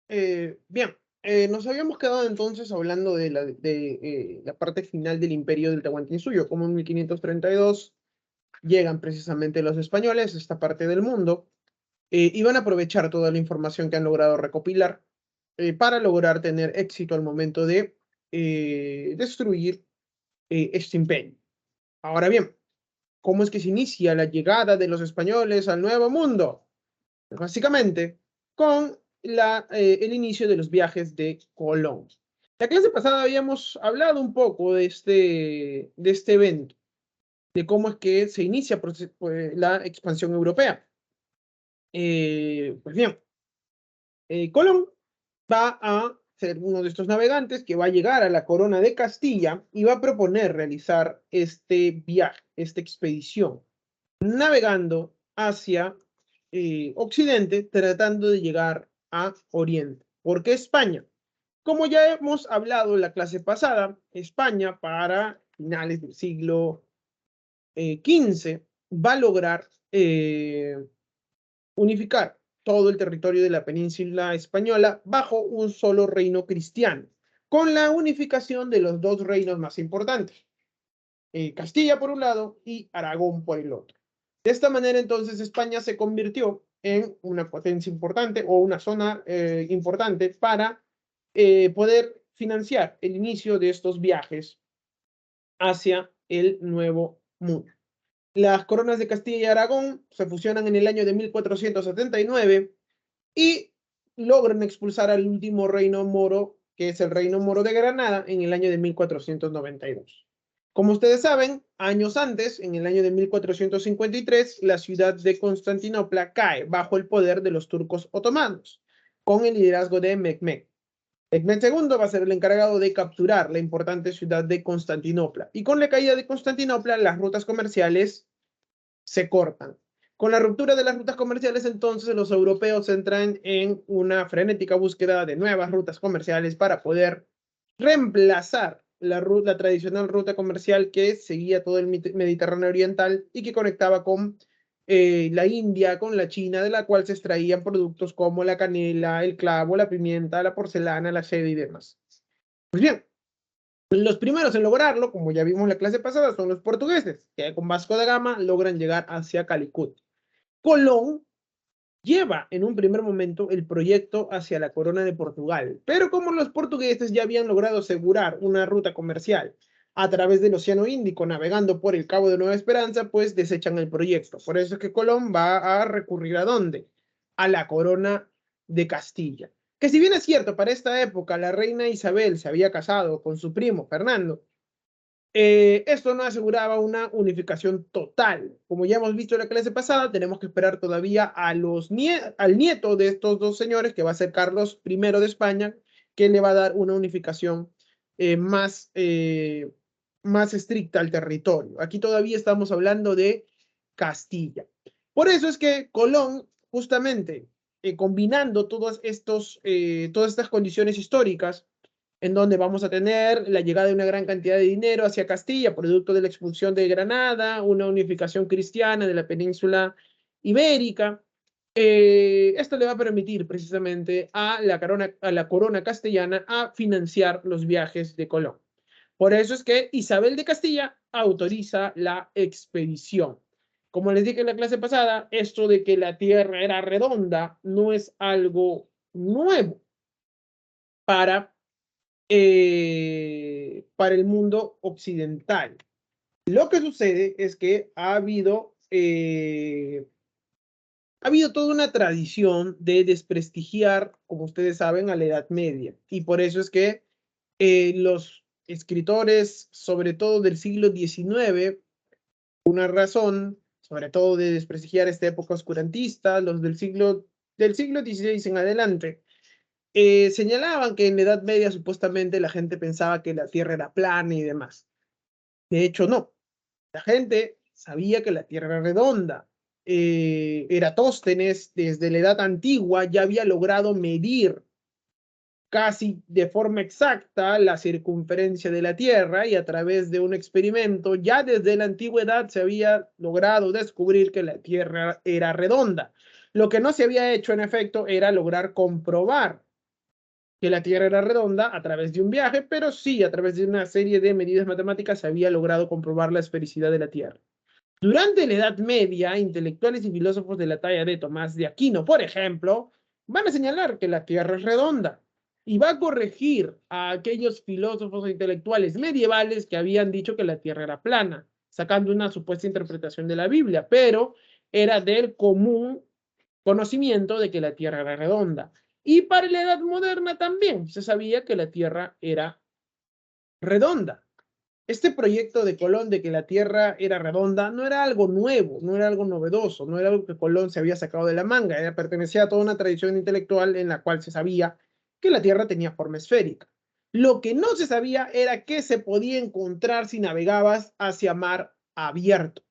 Bien, nos habíamos quedado entonces hablando de la parte final del imperio del Tahuantinsuyo, como en 1532 llegan precisamente los españoles a esta parte del mundo y van a aprovechar toda la información que han logrado recopilar para lograr tener éxito al momento de destruir este imperio. Ahora bien, ¿cómo es que se inicia la llegada de los españoles al Nuevo Mundo? Básicamente, con el inicio de los viajes de Colón. La clase pasada habíamos hablado un poco de este evento, de cómo es que se inicia pues, la expansión europea. Pues bien, Colón va a ser uno de estos navegantes que va a llegar a la corona de Castilla y va a proponer realizar este viaje, esta expedición, navegando hacia Occidente, tratando de llegar a Oriente. ¿Por qué España? Como ya hemos hablado en la clase pasada, España para finales del siglo XV va a lograr unificar todo el territorio de la península española bajo un solo reino cristiano, con la unificación de los dos reinos más importantes, Castilla por un lado y Aragón por el otro. De esta manera entonces España se convirtió en una potencia importante o una zona importante para poder financiar el inicio de estos viajes hacia el Nuevo Mundo. Las coronas de Castilla y Aragón se fusionan en el año de 1479 y logran expulsar al último reino moro, que es el reino moro de Granada, en el año de 1492. Como ustedes saben, años antes, en el año de 1453, la ciudad de Constantinopla cae bajo el poder de los turcos otomanos, con el liderazgo de Mehmed. Mehmed II va a ser el encargado de capturar la importante ciudad de Constantinopla. Y con la caída de Constantinopla, las rutas comerciales se cortan. Con la ruptura de las rutas comerciales, entonces los europeos entran en una frenética búsqueda de nuevas rutas comerciales para poder reemplazar la tradicional ruta comercial que seguía todo el Mediterráneo oriental y que conectaba con la India, con la China, de la cual se extraían productos como la canela, el clavo, la pimienta, la porcelana, la seda y demás. Pues bien, los primeros en lograrlo, como ya vimos en la clase pasada, son los portugueses, que con Vasco da Gama logran llegar hacia Calicut. Colón lleva en un primer momento el proyecto hacia la corona de Portugal, pero como los portugueses ya habían logrado asegurar una ruta comercial a través del Océano Índico navegando por el Cabo de Nueva Esperanza, pues desechan el proyecto. Por eso es que Colón va a recurrir ¿a dónde? A la corona de Castilla. Que si bien es cierto, para esta época la reina Isabel se había casado con su primo Fernando, esto no aseguraba una unificación total. Como ya hemos visto en la clase pasada, tenemos que esperar todavía al nieto de estos dos señores, que va a ser Carlos I de España, que le va a dar una unificación más estricta al territorio. Aquí todavía estamos hablando de Castilla. Por eso es que Colón, justamente, combinando todas estas condiciones históricas, en donde vamos a tener la llegada de una gran cantidad de dinero hacia Castilla, producto de la expulsión de Granada, una unificación cristiana de la península ibérica. Esto le va a permitir precisamente a la corona castellana a financiar los viajes de Colón. Por eso es que Isabel de Castilla autoriza la expedición. Como les dije en la clase pasada, esto de que la tierra era redonda no es algo nuevo para el mundo occidental. Lo que sucede es que ha habido toda una tradición de desprestigiar, como ustedes saben, a la Edad Media. Y por eso es que los escritores, sobre todo del siglo XIX, una razón, sobre todo de desprestigiar esta época oscurantista, los del siglo XVI en adelante, señalaban que en la Edad Media supuestamente la gente pensaba que la Tierra era plana y demás. De hecho, no. La gente sabía que la Tierra era redonda. Eratóstenes, desde la Edad Antigua, ya había logrado medir casi de forma exacta la circunferencia de la Tierra y a través de un experimento, ya desde la antigüedad se había logrado descubrir que la Tierra era redonda. Lo que no se había hecho, en efecto, era lograr comprobar que la Tierra era redonda a través de un viaje, pero sí, a través de una serie de medidas matemáticas se había logrado comprobar la esfericidad de la Tierra. Durante la Edad Media, intelectuales y filósofos de la talla de Tomás de Aquino, por ejemplo, van a señalar que la Tierra es redonda y va a corregir a aquellos filósofos e intelectuales medievales que habían dicho que la Tierra era plana, sacando una supuesta interpretación de la Biblia, pero era del común conocimiento de que la Tierra era redonda. Y para la Edad Moderna también se sabía que la Tierra era redonda. Este proyecto de Colón de que la Tierra era redonda no era algo nuevo, no era algo novedoso, no era algo que Colón se había sacado de la manga, pertenecía a toda una tradición intelectual en la cual se sabía que la Tierra tenía forma esférica. Lo que no se sabía era qué se podía encontrar si navegabas hacia mar abierto.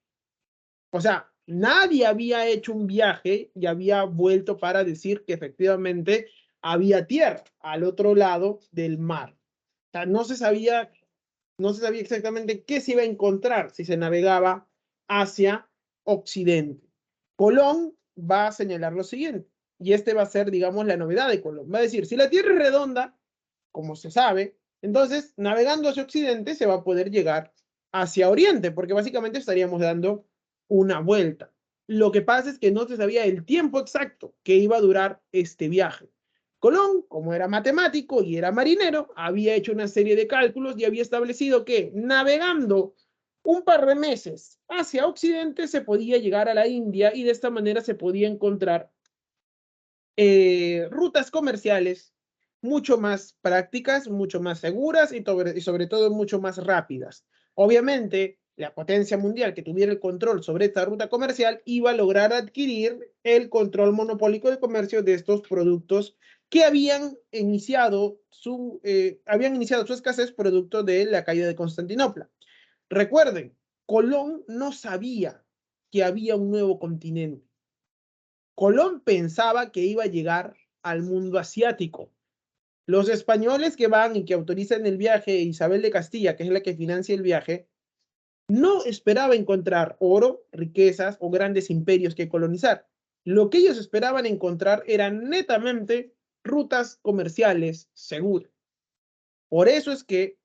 O sea, nadie había hecho un viaje y había vuelto para decir que efectivamente había tierra al otro lado del mar. O sea, no se sabía exactamente qué se iba a encontrar si se navegaba hacia Occidente. Colón va a señalar lo siguiente, y este va a ser, digamos, la novedad de Colón. Va a decir, si la Tierra es redonda, como se sabe, entonces navegando hacia Occidente se va a poder llegar hacia Oriente, porque básicamente estaríamos dando una vuelta. Lo que pasa es que no se sabía el tiempo exacto que iba a durar este viaje. Colón, como era matemático y era marinero, había hecho una serie de cálculos y había establecido que navegando un par de meses hacia Occidente se podía llegar a la India y de esta manera se podía encontrar rutas comerciales mucho más prácticas, mucho más seguras y sobre todo mucho más rápidas. Obviamente, la potencia mundial que tuviera el control sobre esta ruta comercial iba a lograr adquirir el control monopólico de comercio de estos productos que habían iniciado su escasez producto de la caída de Constantinopla. Recuerden, Colón no sabía que había un nuevo continente. Colón pensaba que iba a llegar al mundo asiático. Los españoles que van y que autorizan el viaje, Isabel de Castilla, que es la que financia el viaje, no esperaba encontrar oro, riquezas o grandes imperios que colonizar. Lo que ellos esperaban encontrar eran netamente rutas comerciales seguras. Por eso es que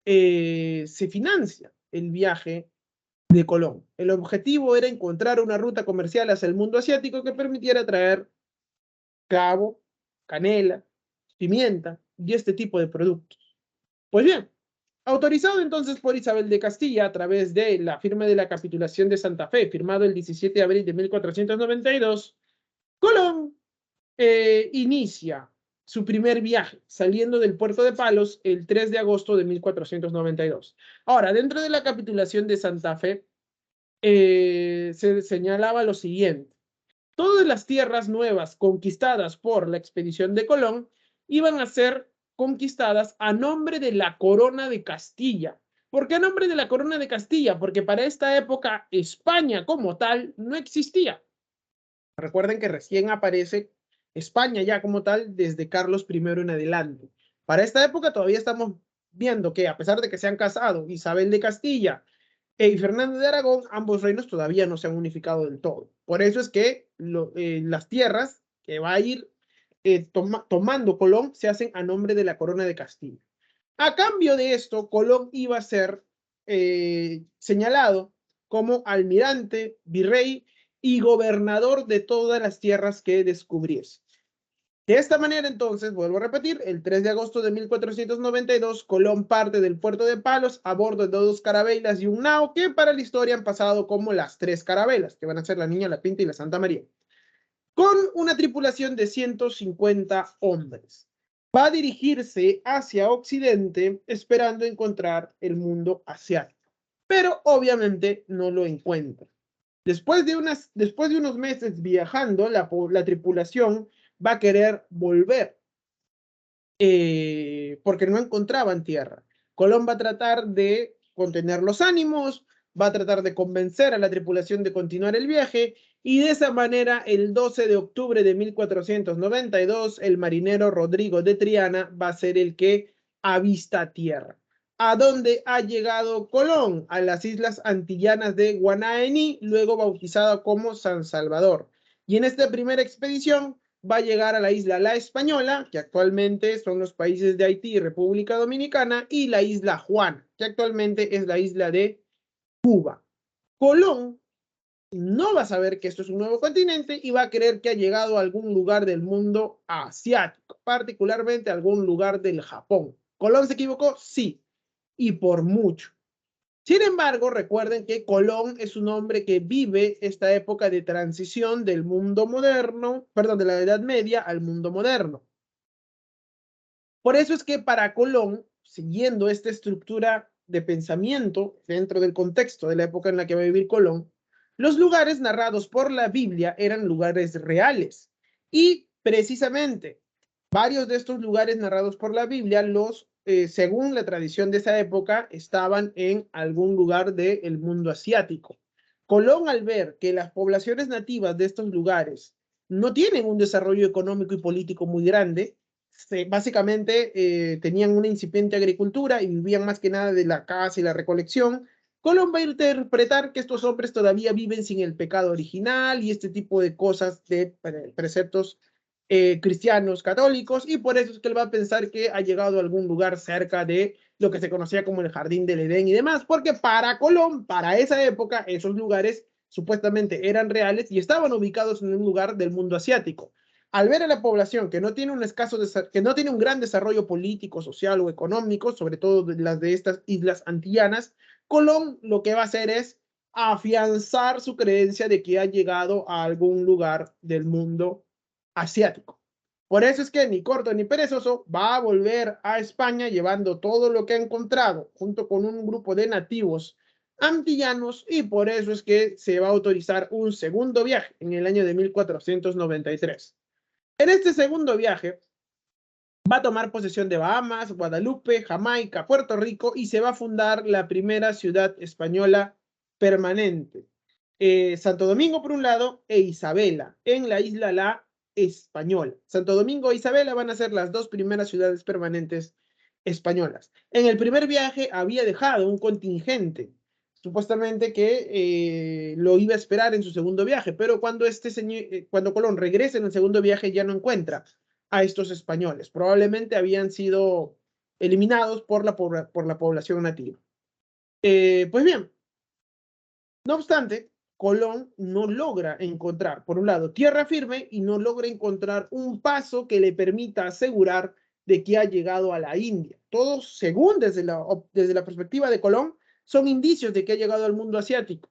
se financia el viaje de Colón. El objetivo era encontrar una ruta comercial hacia el mundo asiático que permitiera traer clavo, canela, pimienta y este tipo de productos. Pues bien, autorizado entonces por Isabel de Castilla a través de la firma de la capitulación de Santa Fe, firmado el 17 de abril de 1492, Colón inicia su primer viaje, saliendo del puerto de Palos el 3 de agosto de 1492. Ahora, dentro de la capitulación de Santa Fe, se señalaba lo siguiente. Todas las tierras nuevas conquistadas por la expedición de Colón iban a ser conquistadas a nombre de la corona de Castilla. ¿Por qué a nombre de la corona de Castilla? Porque para esta época España como tal no existía. Recuerden que recién aparece España ya como tal desde Carlos I en adelante. Para esta época todavía estamos viendo que a pesar de que se han casado Isabel de Castilla y Fernando de Aragón, ambos reinos todavía no se han unificado del todo. Por eso es que las tierras que va a ir tomando Colón se hacen a nombre de la corona de Castilla. A cambio de esto, Colón iba a ser señalado como almirante, virrey y gobernador de todas las tierras que descubriese. De esta manera, entonces, vuelvo a repetir, el 3 de agosto de 1492, Colón parte del puerto de Palos a bordo de 2 carabelas y un nao que para la historia han pasado como las 3 carabelas, que van a ser la Niña, la Pinta y la Santa María, con una tripulación de 150 hombres. Va a dirigirse hacia Occidente esperando encontrar el mundo asiático, pero obviamente no lo encuentra. Después de unos meses viajando, la tripulación va a querer volver porque no encontraban tierra. Colón va a tratar de contener los ánimos, va a tratar de convencer a la tripulación de continuar el viaje y de esa manera el 12 de octubre de 1492 el marinero Rodrigo de Triana va a ser el que avista tierra. ¿A dónde ha llegado Colón? A las islas antillanas de Guanaení, luego bautizada como San Salvador. Y en esta primera expedición va a llegar a la isla La Española, que actualmente son los países de Haití y República Dominicana, y la isla Juana, que actualmente es la isla de Cuba. Colón no va a saber que esto es un nuevo continente y va a creer que ha llegado a algún lugar del mundo asiático, particularmente a algún lugar del Japón. ¿Colón se equivocó? Sí, y por mucho. Sin embargo, recuerden que Colón es un hombre que vive esta época de transición del mundo moderno, perdón, de la Edad Media al mundo moderno. Por eso es que para Colón, siguiendo esta estructura de pensamiento dentro del contexto de la época en la que va a vivir Colón, los lugares narrados por la Biblia eran lugares reales. Y precisamente, varios de estos lugares narrados por la Biblia, según la tradición de esa época, estaban en algún lugar del mundo asiático. Colón, al ver que las poblaciones nativas de estos lugares no tienen un desarrollo económico y político muy grande, básicamente tenían una incipiente agricultura y vivían más que nada de la caza y la recolección. Colón va a interpretar que estos hombres todavía viven sin el pecado original y este tipo de cosas de preceptos cristianos católicos, y por eso es que él va a pensar que ha llegado a algún lugar cerca de lo que se conocía como el Jardín del Edén y demás, porque para Colón, para esa época, esos lugares supuestamente eran reales y estaban ubicados en un lugar del mundo asiático. Al ver a la población que no tiene que no tiene un gran desarrollo político, social o económico, sobre todo de las de estas islas antillanas, Colón lo que va a hacer es afianzar su creencia de que ha llegado a algún lugar del mundo asiático. Por eso es que ni corto ni perezoso va a volver a España llevando todo lo que ha encontrado junto con un grupo de nativos antillanos, y por eso es que se va a autorizar un segundo viaje en el año de 1493. En este segundo viaje va a tomar posesión de Bahamas, Guadalupe, Jamaica, Puerto Rico, y se va a fundar la primera ciudad española permanente. Santo Domingo por un lado e Isabela en la isla La Española. Santo Domingo e Isabela van a ser las dos primeras ciudades permanentes españolas. En el primer viaje había dejado un contingente, supuestamente que lo iba a esperar en su segundo viaje, pero cuando Colón regresa en el segundo viaje ya no encuentra a estos españoles. Probablemente habían sido eliminados por la población nativa. Pues bien, no obstante, Colón no logra encontrar, por un lado, tierra firme y no logra encontrar un paso que le permita asegurar de que ha llegado a la India. Todos, según desde la perspectiva de Colón, son indicios de que ha llegado al mundo asiático,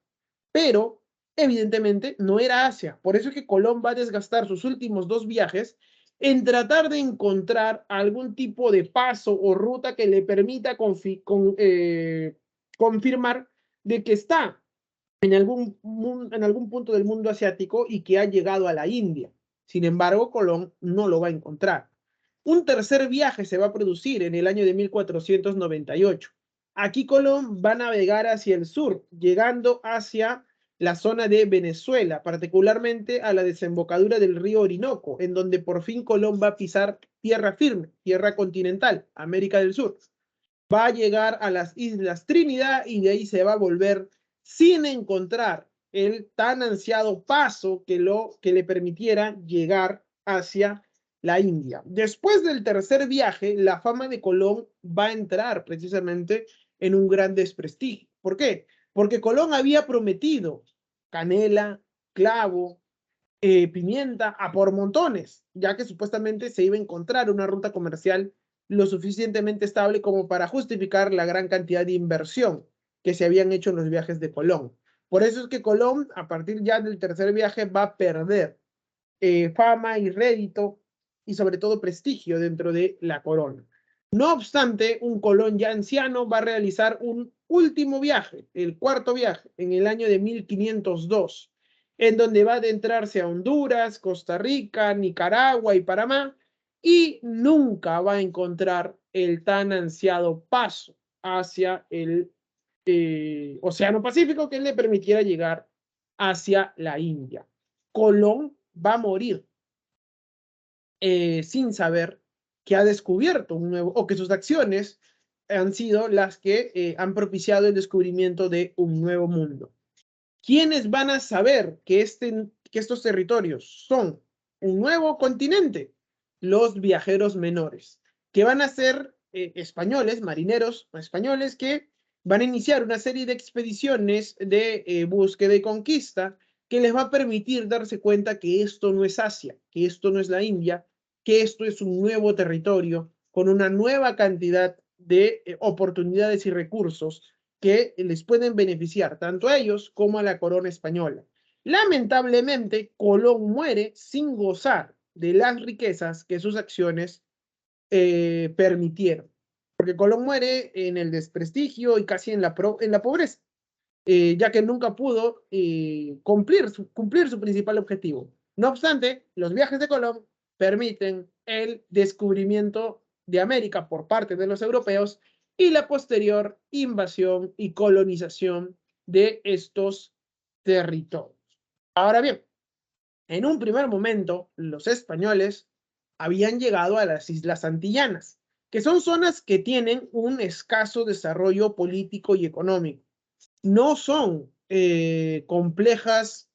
pero evidentemente no era Asia. Por eso es que Colón va a desgastar sus últimos dos viajes en tratar de encontrar algún tipo de paso o ruta que le permita confirmar de que está en algún punto del mundo asiático y que ha llegado a la India. Sin embargo, Colón no lo va a encontrar. Un tercer viaje se va a producir en el año de 1498. Aquí Colón va a navegar hacia el sur, llegando hacia la zona de Venezuela, particularmente a la desembocadura del río Orinoco, en donde por fin Colón va a pisar tierra firme, tierra continental, América del Sur. Va a llegar a las Islas Trinidad y de ahí se va a volver sin encontrar el tan ansiado paso que le permitiera llegar hacia la India. Después del tercer viaje, la fama de Colón va a entrar precisamente en un gran desprestigio. ¿Por qué? Porque Colón había prometido canela, clavo, pimienta a por montones, ya que supuestamente se iba a encontrar una ruta comercial lo suficientemente estable como para justificar la gran cantidad de inversión que se habían hecho en los viajes de Colón. Por eso es que Colón, a partir ya del tercer viaje, va a perder fama y rédito y sobre todo prestigio dentro de la corona. No obstante, un Colón ya anciano va a realizar un último viaje, el cuarto viaje, en el año de 1502, en donde va a adentrarse a Honduras, Costa Rica, Nicaragua y Panamá, y nunca va a encontrar el tan ansiado paso hacia el Océano Pacífico que le permitiera llegar hacia la India. Colón va a morir sin saber que ha descubierto un nuevo, o que sus acciones han sido las que han propiciado el descubrimiento de un nuevo mundo. ¿Quiénes van a saber que estos territorios son un nuevo continente, los viajeros menores, que van a ser españoles, marineros españoles, que van a iniciar una serie de expediciones de búsqueda y conquista que les va a permitir darse cuenta que esto no es Asia, que esto no es la India, que esto es un nuevo territorio con una nueva cantidad de oportunidades y recursos que les pueden beneficiar tanto a ellos como a la corona española. Lamentablemente, Colón muere sin gozar de las riquezas que sus acciones permitieron, porque Colón muere en el desprestigio y casi en la pobreza, ya que nunca pudo cumplir su principal objetivo. No obstante, los viajes de Colón permiten el descubrimiento de América por parte de los europeos y la posterior invasión y colonización de estos territorios. Ahora bien, en un primer momento, los españoles habían llegado a las Islas Antillanas, que son zonas que tienen un escaso desarrollo político y económico. No son complejos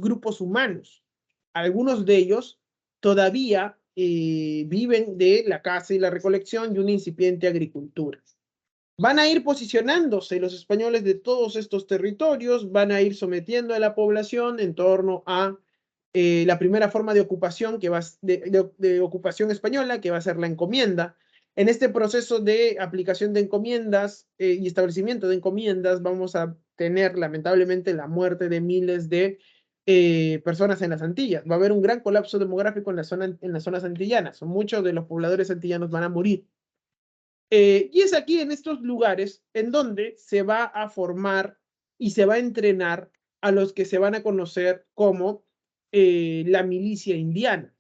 grupos humanos. Algunos de ellos todavía viven de la caza y la recolección y una incipiente agricultura. Van a ir posicionándose los españoles de todos estos territorios, van a ir sometiendo a la población en torno a la primera forma de ocupación, de ocupación española, que va a ser la encomienda. En este proceso de aplicación de encomiendas y establecimiento de encomiendas, vamos a tener lamentablemente la muerte de miles de personas en las Antillas. Va a haber un gran colapso demográfico en las zonas antillanas. Muchos de los pobladores antillanos van a morir. Y es aquí en estos lugares en donde se va a formar y se va a entrenar a los que se van a conocer como la milicia indiana.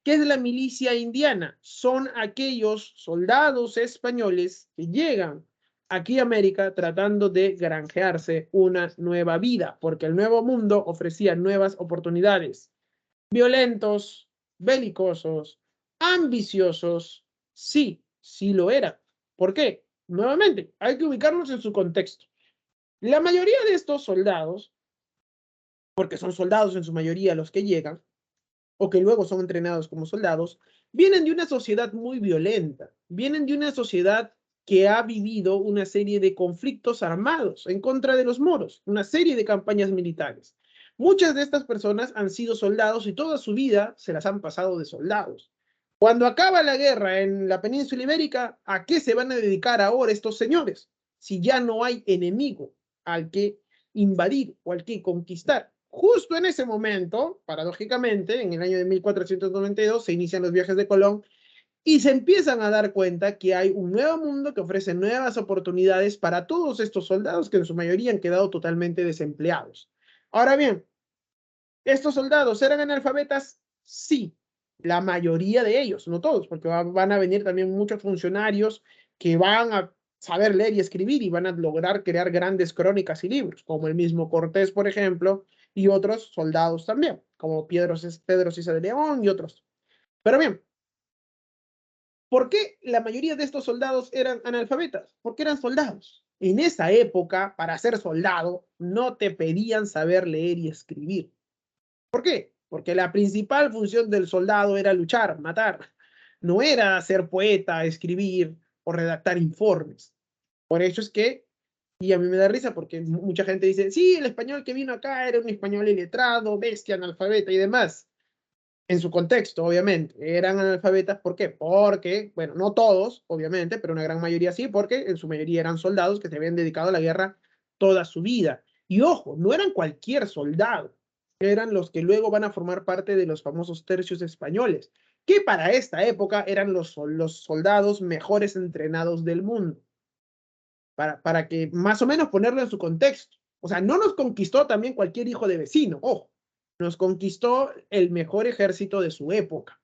¿Qué es la milicia indiana? Son aquellos soldados españoles que llegan aquí a América tratando de granjearse una nueva vida, porque el nuevo mundo ofrecía nuevas oportunidades. Violentos, belicosos, ambiciosos, sí, sí lo eran. ¿Por qué? Nuevamente, hay que ubicarnos en su contexto. La mayoría de estos soldados, porque son soldados en su mayoría los que llegan, o que luego son entrenados como soldados, vienen de una sociedad muy violenta, vienen de una sociedad que ha vivido una serie de conflictos armados en contra de los moros, una serie de campañas militares. Muchas de estas personas han sido soldados y toda su vida se las han pasado de soldados. Cuando acaba la guerra en la península ibérica, ¿a qué se van a dedicar ahora estos señores? Si ya no hay enemigo al que invadir o al que conquistar. Justo en ese momento, paradójicamente, en el año de 1492, se inician los viajes de Colón y se empiezan a dar cuenta que hay un nuevo mundo que ofrece nuevas oportunidades para todos estos soldados que en su mayoría han quedado totalmente desempleados. Ahora bien, ¿estos soldados eran analfabetas? Sí, la mayoría de ellos, no todos, porque van a venir también muchos funcionarios que van a saber leer y escribir y van a lograr crear grandes crónicas y libros, como el mismo Cortés, por ejemplo, y otros soldados también, como Pedro Cisa de León y otros. Pero bien, ¿por qué la mayoría de estos soldados eran analfabetas? Porque eran soldados. En esa época, para ser soldado, no te pedían saber leer y escribir. ¿Por qué? Porque la principal función del soldado era luchar, matar. No era ser poeta, escribir o redactar informes. Por eso es que, y a mí me da risa porque mucha gente dice, sí, el español que vino acá era un español iletrado, bestia, analfabeta y demás. En su contexto, obviamente, eran analfabetas. ¿Por qué? Porque, bueno, no todos, obviamente, pero una gran mayoría sí, porque en su mayoría eran soldados que se habían dedicado a la guerra toda su vida. Y ojo, no eran cualquier soldado, eran los que luego van a formar parte de los famosos tercios españoles, que para esta época eran los soldados mejores entrenados del mundo, para que más o menos ponerlo en su contexto. O sea, no nos conquistó también cualquier hijo de vecino, ojo, nos conquistó el mejor ejército de su época,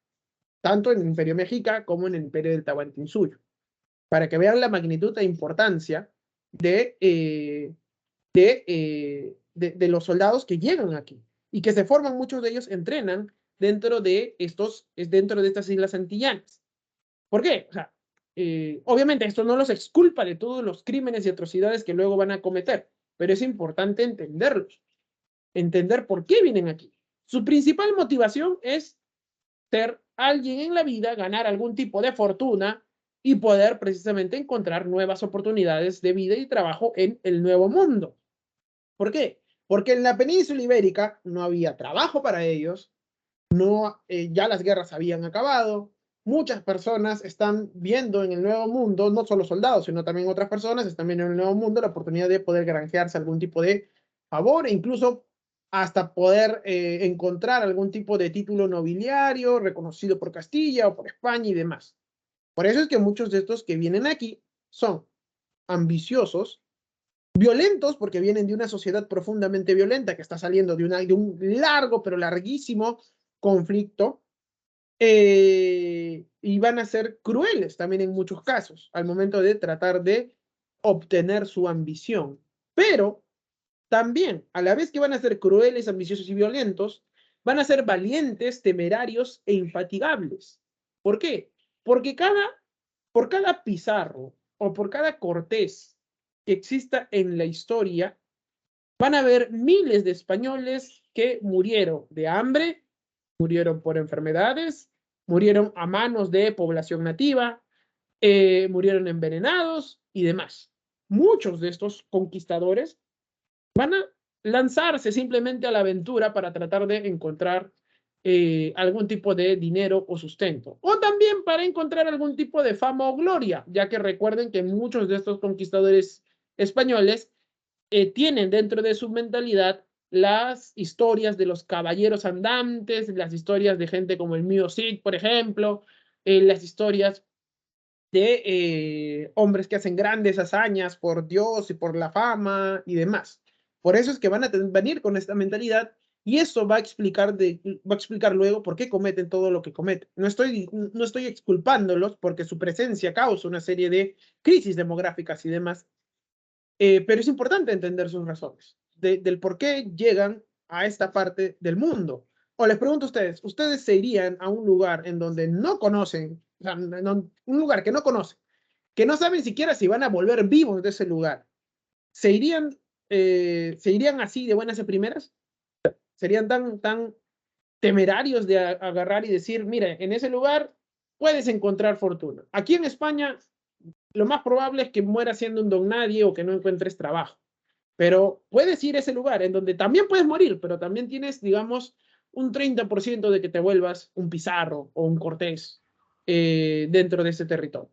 tanto en el Imperio Mexica como en el Imperio del Tahuantinsuyo, para que vean la magnitud e importancia de los soldados que llegan aquí y que se forman, muchos de ellos entrenan dentro de estas islas antillanas. ¿Por qué? O sea, obviamente esto no los exculpa de todos los crímenes y atrocidades que luego van a cometer, pero es importante entenderlos, entender por qué vienen aquí. Su principal motivación es ser alguien en la vida, ganar algún tipo de fortuna y poder precisamente encontrar nuevas oportunidades de vida y trabajo en el nuevo mundo. ¿Por qué? Porque en la península ibérica no había trabajo para ellos, no, ya las guerras habían acabado, muchas personas están viendo en el nuevo mundo, no solo soldados, sino también otras personas están viendo en el nuevo mundo la oportunidad de poder granjearse algún tipo de favor e incluso hasta poder encontrar algún tipo de título nobiliario reconocido por Castilla o por España y demás. Por eso es que muchos de estos que vienen aquí son ambiciosos, violentos, porque vienen de una sociedad profundamente violenta que está saliendo de un largo, pero larguísimo conflicto, y van a ser crueles también en muchos casos al momento de tratar de obtener su ambición. Pero también, a la vez que van a ser crueles, ambiciosos y violentos, van a ser valientes, temerarios e infatigables. ¿Por qué? Porque por cada Pizarro o por cada Cortés que exista en la historia, van a haber miles de españoles que murieron de hambre, murieron por enfermedades, murieron a manos de población nativa, murieron envenenados y demás. Muchos de estos conquistadores van a lanzarse simplemente a la aventura para tratar de encontrar algún tipo de dinero o sustento. O también para encontrar algún tipo de fama o gloria, ya que recuerden que muchos de estos conquistadores españoles tienen dentro de su mentalidad las historias de los caballeros andantes, las historias de gente como el mío Cid, por ejemplo, las historias de hombres que hacen grandes hazañas por Dios y por la fama y demás. Por eso es que van a venir con esta mentalidad y eso va a explicar luego por qué cometen todo lo que cometen. No estoy exculpándolos porque su presencia causa una serie de crisis demográficas y demás, pero es importante entender sus razones del por qué llegan a esta parte del mundo. O les pregunto a ustedes, ¿ustedes se irían a un lugar en donde no conocen, o sea, un lugar que no conocen, que no saben siquiera si van a volver vivos de ese lugar? ¿Se irían así de buenas a primeras? ¿Serían tan temerarios de agarrar y decir, mire, en ese lugar puedes encontrar fortuna? Aquí en España, lo más probable es que mueras siendo un don nadie o que no encuentres trabajo. Pero puedes ir a ese lugar en donde también puedes morir, pero también tienes, digamos, un 30% de que te vuelvas un Pizarro o un Cortés dentro de ese territorio.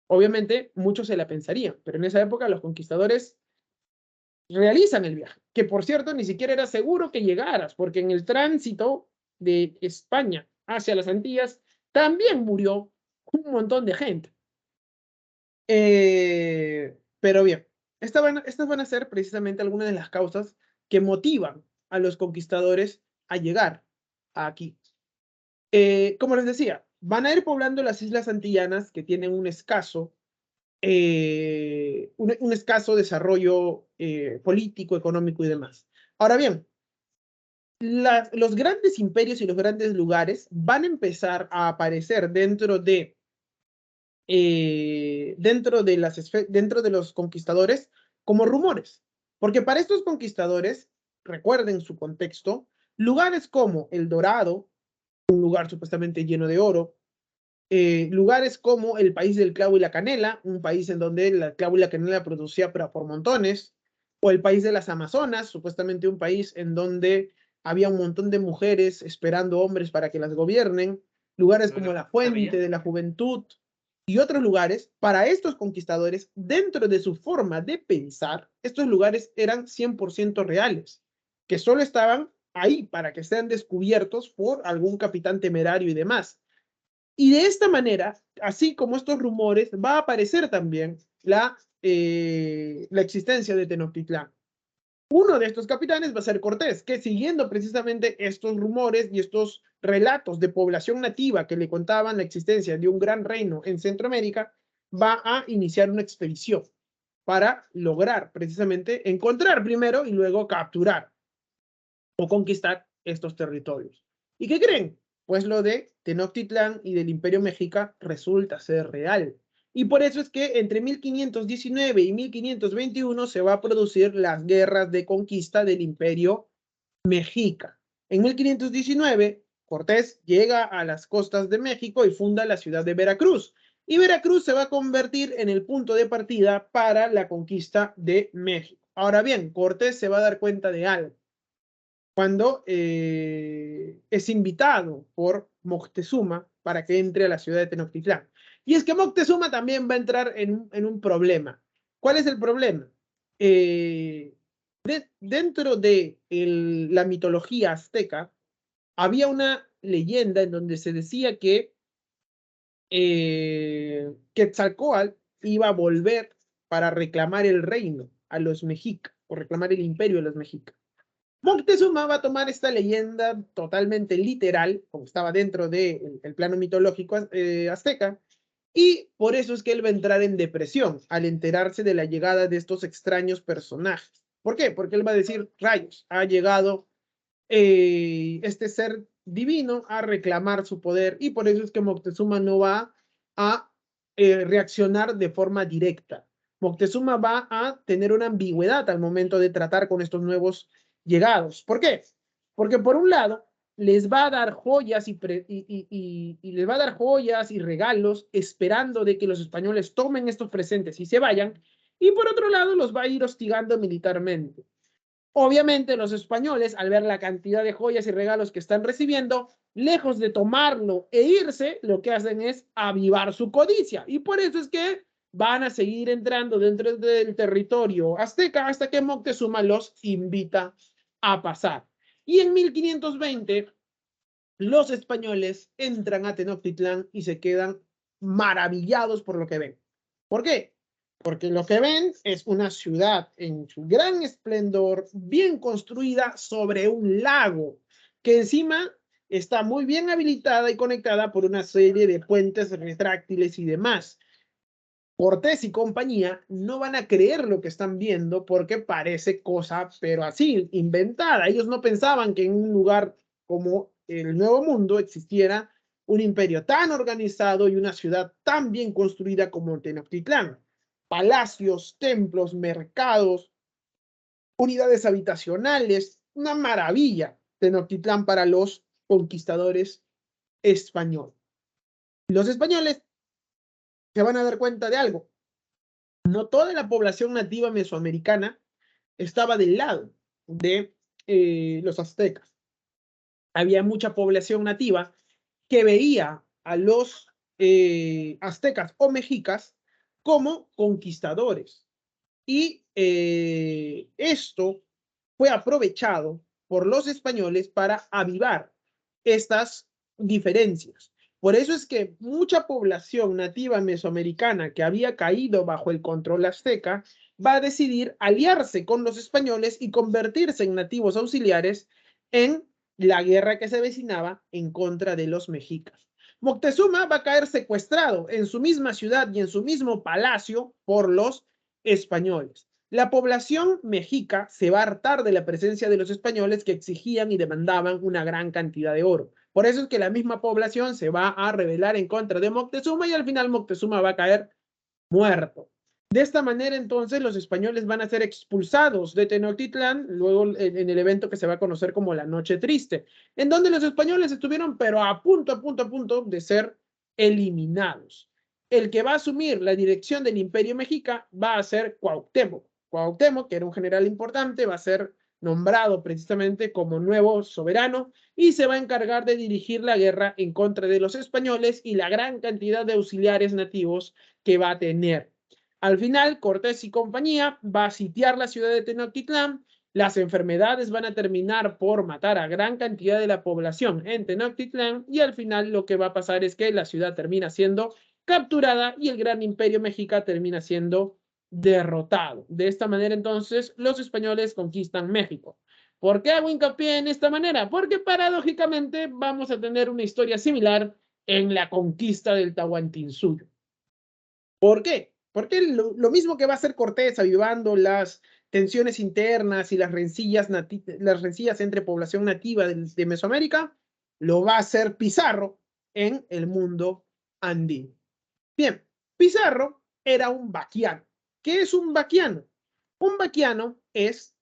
Obviamente, muchos se la pensarían, pero en esa época los conquistadores realizan el viaje, que por cierto ni siquiera era seguro que llegaras, porque en el tránsito de España hacia las Antillas también murió un montón de gente. Pero bien, estas van a ser precisamente algunas de las causas que motivan a los conquistadores a llegar aquí. Como les decía, van a ir poblando las islas antillanas que tienen un escaso desarrollo político, económico y demás. Ahora bien, los grandes imperios y los grandes lugares van a empezar a aparecer dentro de los conquistadores como rumores. Porque para estos conquistadores, recuerden su contexto, lugares como El Dorado, un lugar supuestamente lleno de oro, lugares como el país del clavo y la canela, un país en donde el clavo y la canela producía pero por montones, o el país de las Amazonas, supuestamente un país en donde había un montón de mujeres esperando hombres para que las gobiernen, lugares como la Fuente de la Juventud y otros lugares, para estos conquistadores, dentro de su forma de pensar, estos lugares eran 100% reales, que solo estaban ahí para que sean descubiertos por algún capitán temerario y demás. Y de esta manera, así como estos rumores, va a aparecer también la existencia de Tenochtitlán. Uno de estos capitanes va a ser Cortés, que siguiendo precisamente estos rumores y estos relatos de población nativa que le contaban la existencia de un gran reino en Centroamérica, va a iniciar una expedición para lograr precisamente encontrar primero y luego capturar o conquistar estos territorios. ¿Y qué creen? Pues lo de Tenochtitlán y del Imperio Mexica resulta ser real. Y por eso es que entre 1519 y 1521 se va a producir las guerras de conquista del Imperio Mexica. En 1519, Cortés llega a las costas de México y funda la ciudad de Veracruz. Y Veracruz se va a convertir en el punto de partida para la conquista de México. Ahora bien, Cortés se va a dar cuenta de algo cuando es invitado por Moctezuma para que entre a la ciudad de Tenochtitlán. Y es que Moctezuma también va a entrar en un problema. ¿Cuál es el problema? Dentro de la mitología azteca, había una leyenda en donde se decía que Quetzalcóatl iba a volver para reclamar el reino a los mexicas, o reclamar el imperio a los mexicas. Moctezuma va a tomar esta leyenda totalmente literal, como estaba dentro del plano mitológico azteca, y por eso es que él va a entrar en depresión al enterarse de la llegada de estos extraños personajes. ¿Por qué? Porque él va a decir, rayos, ha llegado este ser divino a reclamar su poder, y por eso es que Moctezuma no va a reaccionar de forma directa. Moctezuma va a tener una ambigüedad al momento de tratar con estos nuevos llegados. ¿Por qué? Porque por un lado les va a dar joyas y les va a dar joyas y regalos esperando de que los españoles tomen estos presentes y se vayan, y por otro lado los va a ir hostigando militarmente. Obviamente los españoles, al ver la cantidad de joyas y regalos que están recibiendo, lejos de tomarlo e irse, lo que hacen es avivar su codicia. Y por eso es que van a seguir entrando dentro del territorio azteca hasta que Moctezuma los invita a pasar. Y en 1520, los españoles entran a Tenochtitlán y se quedan maravillados por lo que ven. ¿Por qué? Porque lo que ven es una ciudad en su gran esplendor, bien construida sobre un lago, que encima está muy bien habilitada y conectada por una serie de puentes retráctiles y demás. Cortés y compañía no van a creer lo que están viendo porque parece cosa, pero así, inventada. Ellos no pensaban que en un lugar como el Nuevo Mundo existiera un imperio tan organizado y una ciudad tan bien construida como Tenochtitlán. Palacios, templos, mercados, unidades habitacionales, una maravilla Tenochtitlán para los conquistadores españoles. Los españoles se van a dar cuenta de algo. No toda la población nativa mesoamericana estaba del lado de los aztecas. Había mucha población nativa que veía a los aztecas o mexicas como conquistadores. Y esto fue aprovechado por los españoles para avivar estas diferencias. Por eso es que mucha población nativa mesoamericana que había caído bajo el control azteca va a decidir aliarse con los españoles y convertirse en nativos auxiliares en la guerra que se avecinaba en contra de los mexicas. Moctezuma va a caer secuestrado en su misma ciudad y en su mismo palacio por los españoles. La población mexica se va a hartar de la presencia de los españoles que exigían y demandaban una gran cantidad de oro. Por eso es que la misma población se va a rebelar en contra de Moctezuma y al final Moctezuma va a caer muerto. De esta manera, entonces, los españoles van a ser expulsados de Tenochtitlán, luego en el evento que se va a conocer como la Noche Triste, en donde los españoles estuvieron, pero a punto de ser eliminados. El que va a asumir la dirección del Imperio Mexica va a ser Cuauhtémoc. Cuauhtémoc, que era un general importante, va a ser nombrado precisamente como nuevo soberano y se va a encargar de dirigir la guerra en contra de los españoles y la gran cantidad de auxiliares nativos que va a tener. Al final, Cortés y compañía va a sitiar la ciudad de Tenochtitlán, las enfermedades van a terminar por matar a gran cantidad de la población en Tenochtitlán y al final lo que va a pasar es que la ciudad termina siendo capturada y el gran imperio mexica termina siendo derrotado. De esta manera entonces los españoles conquistan México. ¿Por qué hago hincapié en esta manera? Porque paradójicamente vamos a tener una historia similar en la conquista del Tahuantinsuyo. ¿Por qué? Porque lo mismo que va a hacer Cortés avivando las tensiones internas y las rencillas entre población nativa de Mesoamérica, lo va a hacer Pizarro en el mundo andino. Bien, Pizarro era un vaquiano. ¿Qué es un vaquiano? Un vaquiano es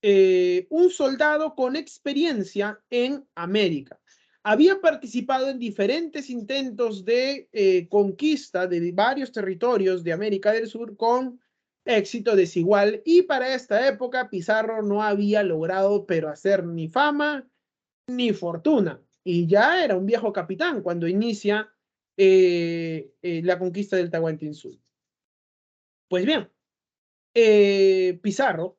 un soldado con experiencia en América. Había participado en diferentes intentos de conquista de varios territorios de América del Sur con éxito desigual, y para esta época Pizarro no había logrado pero hacer ni fama ni fortuna, y ya era un viejo capitán cuando inicia la conquista del Tahuantinsuyo. Pues bien, Pizarro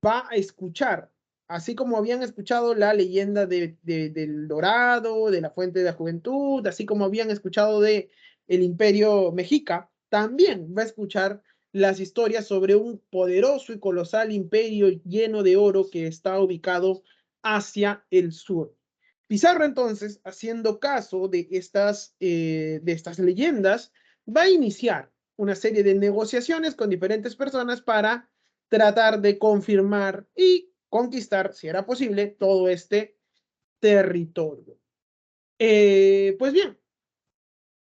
va a escuchar, así como habían escuchado la leyenda del Dorado, de la Fuente de la Juventud, así como habían escuchado de el Imperio Mexica, también va a escuchar las historias sobre un poderoso y colosal imperio lleno de oro que está ubicado hacia el sur. Pizarro, entonces, haciendo caso de estas leyendas, va a iniciar una serie de negociaciones con diferentes personas para tratar de confirmar y conquistar, si era posible, todo este territorio. Pues bien,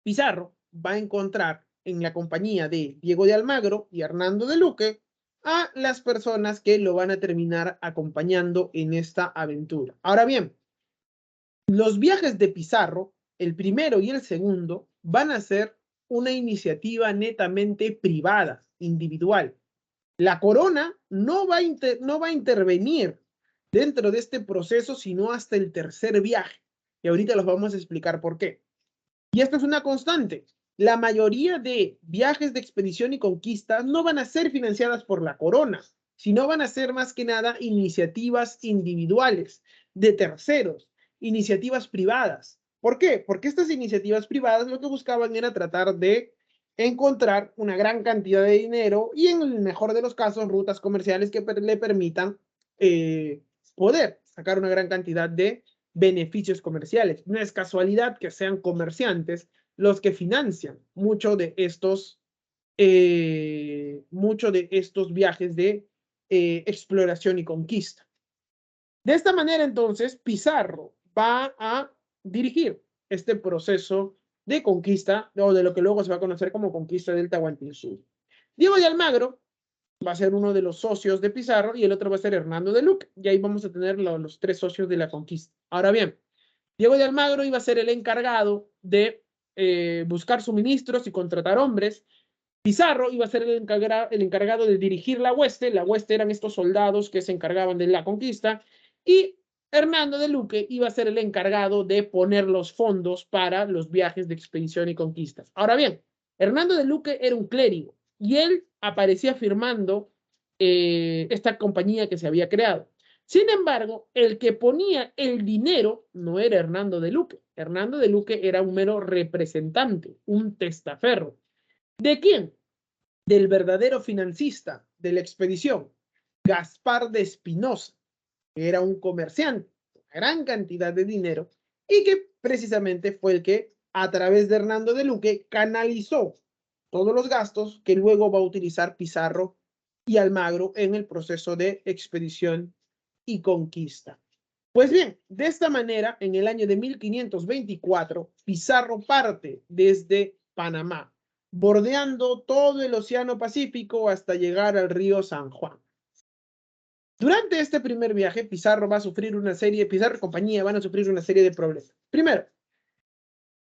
Pizarro va a encontrar en la compañía de Diego de Almagro y Hernando de Luque a las personas que lo van a terminar acompañando en esta aventura. Ahora bien, los viajes de Pizarro, el primero y el segundo, van a ser una iniciativa netamente privada, individual. La corona no va a intervenir dentro de este proceso sino hasta el tercer viaje. Y ahorita los vamos a explicar por qué. Y esto es una constante. La mayoría de viajes de expedición y conquista no van a ser financiadas por la corona, sino van a ser más que nada iniciativas individuales de terceros, iniciativas privadas. ¿Por qué? Porque estas iniciativas privadas lo que buscaban era tratar de encontrar una gran cantidad de dinero y, en el mejor de los casos, rutas comerciales que le permitan poder sacar una gran cantidad de beneficios comerciales. No es casualidad que sean comerciantes los que financian mucho de estos viajes de exploración y conquista. De esta manera, entonces, Pizarro va a dirigir este proceso de conquista, o de lo que luego se va a conocer como conquista del Tahuantinsuyo. Diego de Almagro va a ser uno de los socios de Pizarro y el otro va a ser Hernando de Luque, y ahí vamos a tener los tres socios de la conquista. Ahora bien, Diego de Almagro iba a ser el encargado de buscar suministros y contratar hombres. Pizarro iba a ser el encargado de dirigir la hueste. La hueste eran estos soldados que se encargaban de la conquista. Y Hernando de Luque iba a ser el encargado de poner los fondos para los viajes de expedición y conquistas. Ahora bien, Hernando de Luque era un clérigo y él aparecía firmando esta compañía que se había creado. Sin embargo, el que ponía el dinero no era Hernando de Luque. Hernando de Luque era un mero representante, un testaferro. ¿De quién? Del verdadero financista de la expedición, Gaspar de Espinosa, que era un comerciante, una gran cantidad de dinero, y que precisamente fue el que, a través de Hernando de Luque, canalizó todos los gastos que luego va a utilizar Pizarro y Almagro en el proceso de expedición y conquista. Pues bien, de esta manera, en el año de 1524, Pizarro parte desde Panamá, bordeando todo el Océano Pacífico hasta llegar al río San Juan. Durante este primer viaje, Pizarro y compañía van a sufrir una serie de problemas. Primero,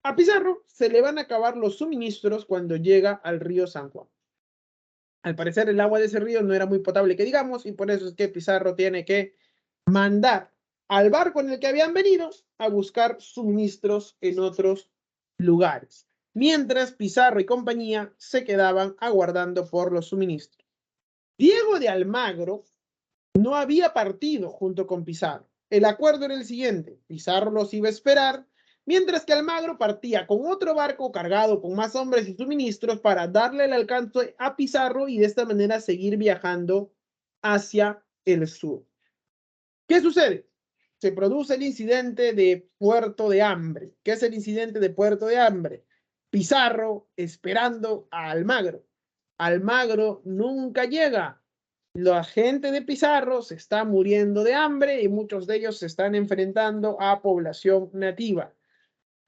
a Pizarro se le van a acabar los suministros cuando llega al río San Juan. Al parecer, el agua de ese río no era muy potable, que digamos, y por eso es que Pizarro tiene que mandar al barco en el que habían venido a buscar suministros en otros lugares, mientras Pizarro y compañía se quedaban aguardando por los suministros. Diego de Almagro no había partido junto con Pizarro. El acuerdo era el siguiente: Pizarro los iba a esperar, mientras que Almagro partía con otro barco cargado con más hombres y suministros para darle el alcance a Pizarro y de esta manera seguir viajando hacia el sur. ¿Qué sucede? Se produce el incidente de Puerto de Hambre. ¿Qué es el incidente de Puerto de Hambre? Pizarro esperando a Almagro. Almagro nunca llega. La gente de Pizarro se está muriendo de hambre y muchos de ellos se están enfrentando a población nativa.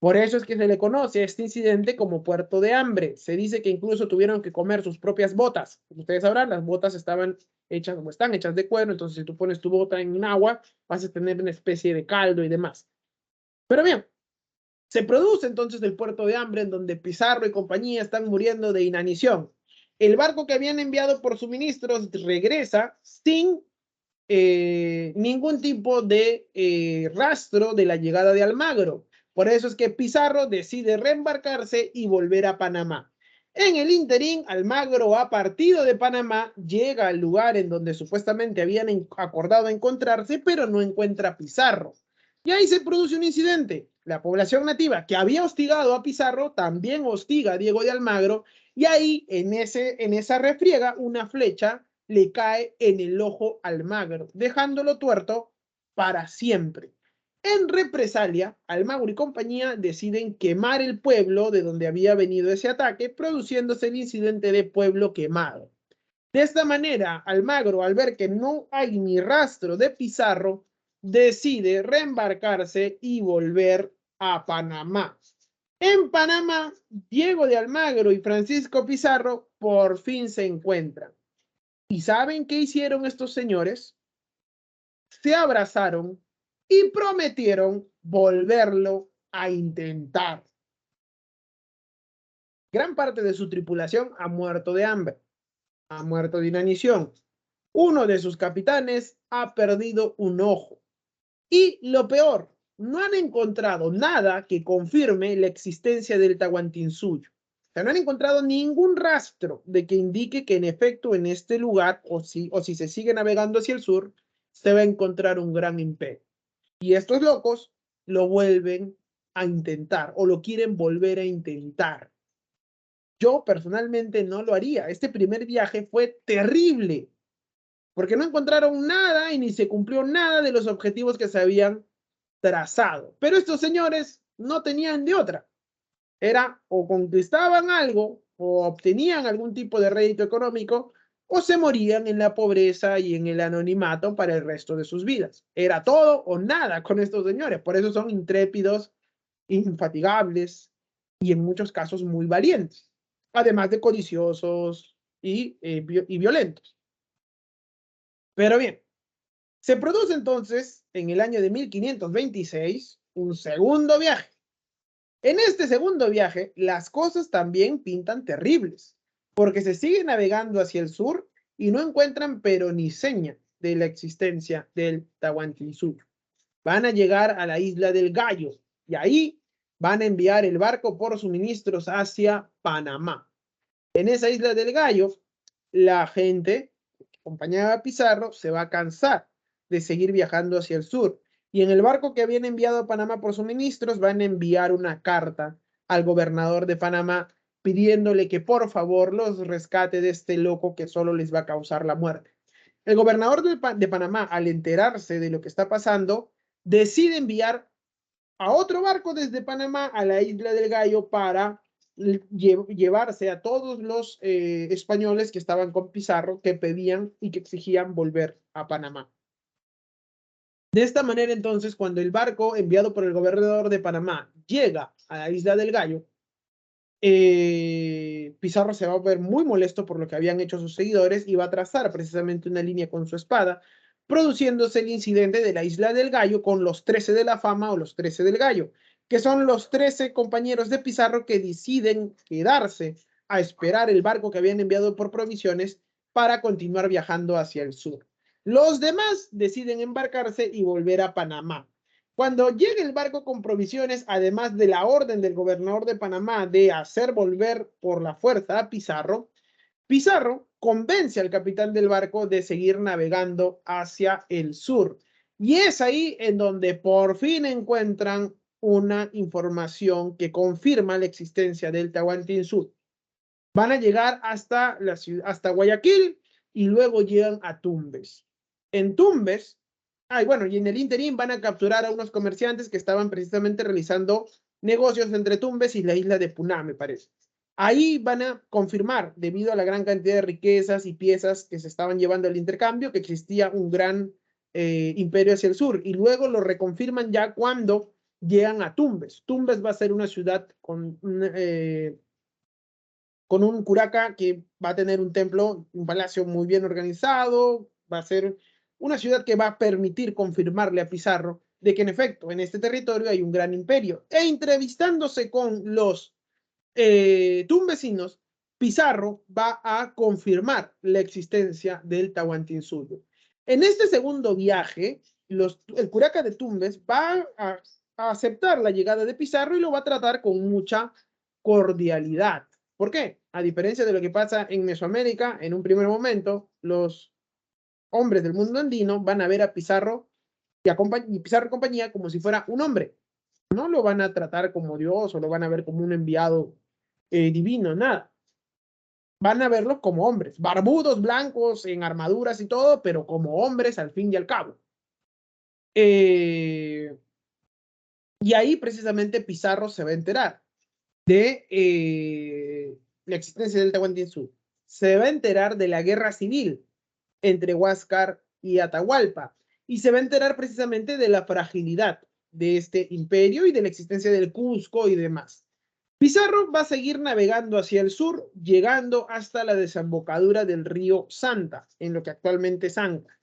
Por eso es que se le conoce a este incidente como Puerto de Hambre. Se dice que incluso tuvieron que comer sus propias botas. Como ustedes sabrán, las botas estaban hechas como están, hechas de cuero, entonces si tú pones tu bota en agua, vas a tener una especie de caldo y demás. Pero bien, se produce entonces el Puerto de Hambre en donde Pizarro y compañía están muriendo de inanición. El barco que habían enviado por suministros regresa sin ningún tipo de rastro de la llegada de Almagro. Por eso es que Pizarro decide reembarcarse y volver a Panamá. En el ínterin, Almagro ha partido de Panamá, llega al lugar en donde supuestamente habían acordado encontrarse, pero no encuentra a Pizarro. Y ahí se produce un incidente. La población nativa que había hostigado a Pizarro también hostiga a Diego de Almagro, y ahí en esa refriega una flecha le cae en el ojo a Almagro, dejándolo tuerto para siempre. En represalia, Almagro y compañía deciden quemar el pueblo de donde había venido ese ataque, produciéndose el incidente de pueblo quemado. De esta manera, Almagro, al ver que no hay ni rastro de Pizarro, decide reembarcarse y volver a Panamá. En Panamá, Diego de Almagro y Francisco Pizarro por fin se encuentran. ¿Y saben qué hicieron estos señores? Se abrazaron y prometieron volverlo a intentar. Gran parte de su tripulación ha muerto de hambre, ha muerto de inanición. Uno de sus capitanes ha perdido un ojo. Y lo peor, no han encontrado nada que confirme la existencia del Tahuantinsuyo. O sea, no han encontrado ningún rastro de que indique que en efecto en este lugar, o si se sigue navegando hacia el sur, se va a encontrar un gran imperio. Y estos locos lo vuelven a intentar o lo quieren volver a intentar. Yo personalmente no lo haría. Este primer viaje fue terrible porque no encontraron nada y ni se cumplió nada de los objetivos que se habían trazado. Pero estos señores no tenían de otra. Era o conquistaban algo o obtenían algún tipo de rédito económico o se morían en la pobreza y en el anonimato para el resto de sus vidas. Era todo o nada con estos señores. Por eso son intrépidos, infatigables y en muchos casos muy valientes, además de codiciosos y violentos. Pero bien, se produce entonces en el año de 1526 un segundo viaje. En este segundo viaje, las cosas también pintan terribles, porque se sigue navegando hacia el sur y no encuentran pero ni seña de la existencia del Tahuantinsuyo. Van a llegar a la isla del Gallo y ahí van a enviar el barco por suministros hacia Panamá. En esa isla del Gallo, la gente, acompañada a Pizarro, se va a cansar de seguir viajando hacia el sur. Y en el barco que habían enviado a Panamá por suministros, van a enviar una carta al gobernador de Panamá pidiéndole que por favor los rescate de este loco que solo les va a causar la muerte. El gobernador de Panamá, al enterarse de lo que está pasando, decide enviar a otro barco desde Panamá a la isla del Gallo para llevarse a todos los españoles que estaban con Pizarro, que pedían y que exigían volver a Panamá. De esta manera, entonces, cuando el barco enviado por el gobernador de Panamá llega a la isla del Gallo, Pizarro se va a ver muy molesto por lo que habían hecho sus seguidores y va a trazar precisamente una línea con su espada, produciéndose el incidente de la isla del Gallo con los 13 de la fama o los 13 del Gallo, que son los 13 compañeros de Pizarro que deciden quedarse a esperar el barco que habían enviado por provisiones para continuar viajando hacia el sur. Los demás deciden embarcarse y volver a Panamá. Cuando llegue el barco con provisiones, además de la orden del gobernador de Panamá de hacer volver por la fuerza a Pizarro, Pizarro convence al capitán del barco de seguir navegando hacia el sur. Y es ahí en donde por fin encuentran una información que confirma la existencia del Tahuantinsuyo. Van a llegar hasta Guayaquil y luego llegan a Tumbes. En Tumbes, y en el interín van a capturar a unos comerciantes que estaban precisamente realizando negocios entre Tumbes y la isla de Puná, me parece. Ahí van a confirmar, debido a la gran cantidad de riquezas y piezas que se estaban llevando al intercambio, que existía un gran imperio hacia el sur. Y luego lo reconfirman ya cuando llegan a Tumbes. Tumbes va a ser una ciudad con un curaca que va a tener un templo, un palacio muy bien organizado, va a ser una ciudad que va a permitir confirmarle a Pizarro de que en efecto en este territorio hay un gran imperio. E entrevistándose con los tumbesinos, Pizarro va a confirmar la existencia del Tahuantinsuyo. En este segundo viaje, el curaca de Tumbes va a aceptar la llegada de Pizarro y lo va a tratar con mucha cordialidad. ¿Por qué? A diferencia de lo que pasa en Mesoamérica, en un primer momento, los hombres del mundo andino van a ver a Pizarro y Pizarro y compañía como si fuera un hombre. No lo van a tratar como Dios o lo van a ver como un enviado divino, nada. Van a verlos como hombres, barbudos, blancos, en armaduras y todo, pero como hombres al fin y al cabo. Y ahí precisamente Pizarro se va a enterar de la existencia del Tahuantinsuyo. Se va a enterar de la guerra civil entre Huáscar y Atahualpa. Y se va a enterar precisamente de la fragilidad de este imperio y de la existencia del Cusco y demás. Pizarro va a seguir navegando hacia el sur, llegando hasta la desembocadura del río Santa, en lo que actualmente es Anca.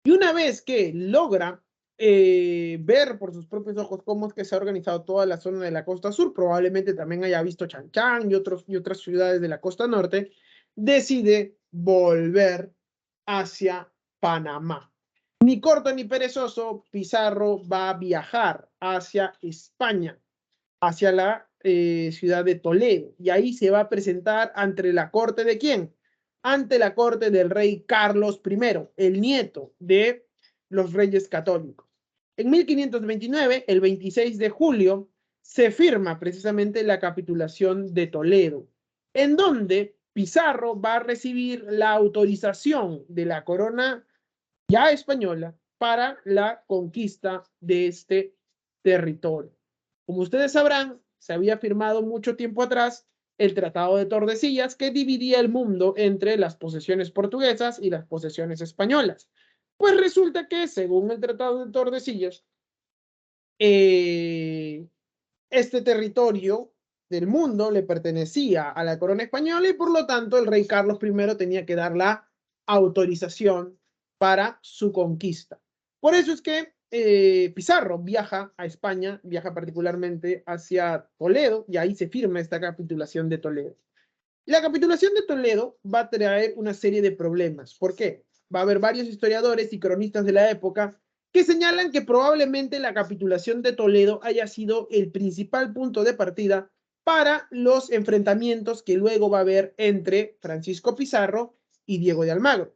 Y una vez que logra ver por sus propios ojos cómo es que se ha organizado toda la zona de la costa sur, probablemente también haya visto Chan y otras ciudades de la costa norte, decide volver hacia Panamá. Ni corto ni perezoso, Pizarro va a viajar hacia España, hacia la ciudad de Toledo, y ahí se va a presentar ante la corte de ¿quién? Ante la corte del rey Carlos I, el nieto de los reyes católicos. En 1529, el 26 de julio, se firma precisamente la capitulación de Toledo, en donde Pizarro va a recibir la autorización de la corona ya española para la conquista de este territorio. Como ustedes sabrán, se había firmado mucho tiempo atrás el Tratado de Tordesillas, que dividía el mundo entre las posesiones portuguesas y las posesiones españolas. Pues resulta que, según el Tratado de Tordesillas, este territorio del mundo le pertenecía a la corona española y por lo tanto el rey Carlos I tenía que dar la autorización para su conquista. Por eso es que Pizarro viaja a España, viaja particularmente hacia Toledo y ahí se firma esta capitulación de Toledo. La capitulación de Toledo va a traer una serie de problemas. ¿Por qué? Va a haber varios historiadores y cronistas de la época que señalan que probablemente la capitulación de Toledo haya sido el principal punto de partida para los enfrentamientos que luego va a haber entre Francisco Pizarro y Diego de Almagro.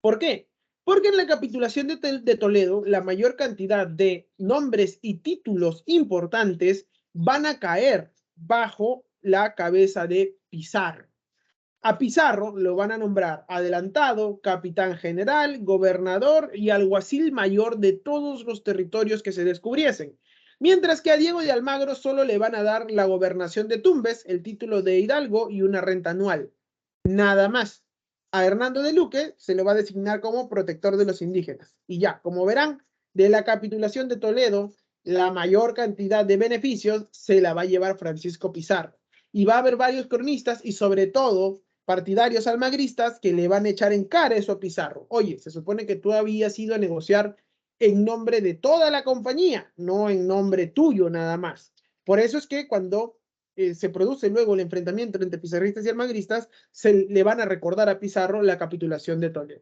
¿Por qué? Porque en la capitulación de Toledo, la mayor cantidad de nombres y títulos importantes van a caer bajo la cabeza de Pizarro. A Pizarro lo van a nombrar adelantado, capitán general, gobernador y alguacil mayor de todos los territorios que se descubriesen. Mientras que a Diego de Almagro solo le van a dar la gobernación de Tumbes, el título de hidalgo y una renta anual. Nada más. A Hernando de Luque se le va a designar como protector de los indígenas. Y ya, como verán, de la capitulación de Toledo, la mayor cantidad de beneficios se la va a llevar Francisco Pizarro. Y va a haber varios cronistas y sobre todo partidarios almagristas que le van a echar en cara eso a Pizarro. Oye, se supone que tú habías ido a negociar en nombre de toda la compañía, no en nombre tuyo nada más. Por eso es que cuando se produce luego el enfrentamiento entre pizarristas y almagristas, se le van a recordar a Pizarro la capitulación de Toledo.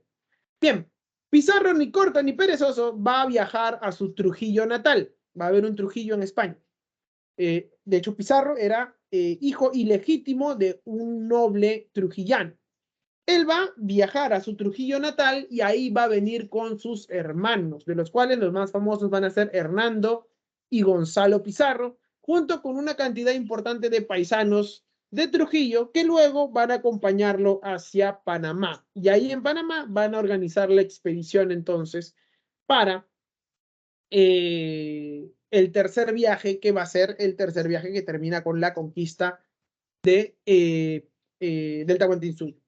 Bien, Pizarro ni corto ni perezoso va a viajar a su Trujillo natal. Va a haber un Trujillo en España. De hecho, Pizarro era hijo ilegítimo de un noble trujillano. Él va a viajar a su Trujillo natal y ahí va a venir con sus hermanos, de los cuales los más famosos van a ser Hernando y Gonzalo Pizarro, junto con una cantidad importante de paisanos de Trujillo que luego van a acompañarlo hacia Panamá. Y ahí en Panamá van a organizar la expedición entonces para el tercer viaje, que va a ser el tercer viaje que termina con la conquista del Tahuantinsuyo.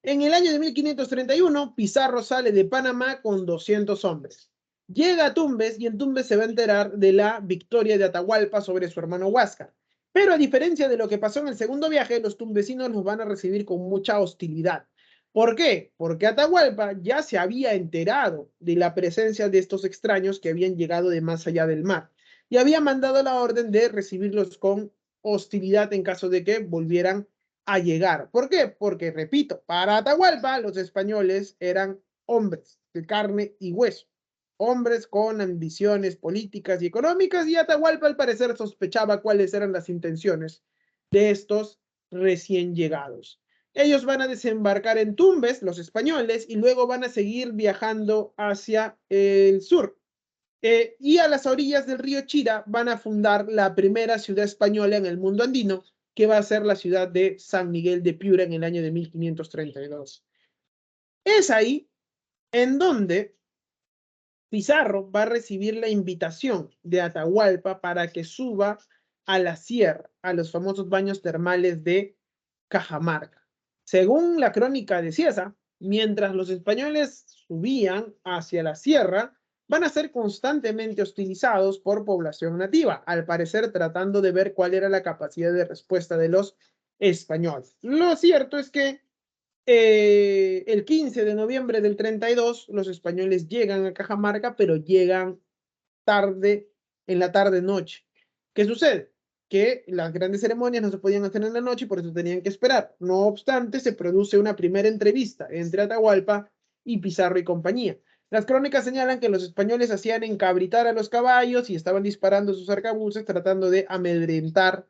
En el año de 1531, Pizarro sale de Panamá con 200 hombres. llega a Tumbes y en Tumbes se va a enterar de la victoria de Atahualpa sobre su hermano Huáscar. Pero a diferencia de lo que pasó en el segundo viaje, los tumbesinos los van a recibir con mucha hostilidad. ¿Por qué? Porque Atahualpa ya se había enterado de la presencia de estos extraños que habían llegado de más allá del mar y había mandado la orden de recibirlos con hostilidad en caso de que volvieran a llegar. ¿Por qué? Porque, repito, para Atahualpa los españoles eran hombres de carne y hueso, hombres con ambiciones políticas y económicas, y Atahualpa al parecer sospechaba cuáles eran las intenciones de estos recién llegados. Ellos van a desembarcar en Tumbes, los españoles, y luego van a seguir viajando hacia el sur. Y a las orillas del río Chira van a fundar la primera ciudad española en el mundo andino, que va a ser la ciudad de San Miguel de Piura en el año de 1532. Es ahí en donde Pizarro va a recibir la invitación de Atahualpa para que suba a la sierra, a los famosos baños termales de Cajamarca. Según la crónica de Cieza, mientras los españoles subían hacia la sierra, van a ser constantemente hostilizados por población nativa, al parecer tratando de ver cuál era la capacidad de respuesta de los españoles. Lo cierto es que el 15 de noviembre del 32, los españoles llegan a Cajamarca, pero llegan tarde, en la tarde-noche. ¿Qué sucede? Que las grandes ceremonias no se podían hacer en la noche y por eso tenían que esperar. No obstante, se produce una primera entrevista entre Atahualpa y Pizarro y compañía. Las crónicas señalan que los españoles hacían encabritar a los caballos y estaban disparando sus arcabuces tratando de amedrentar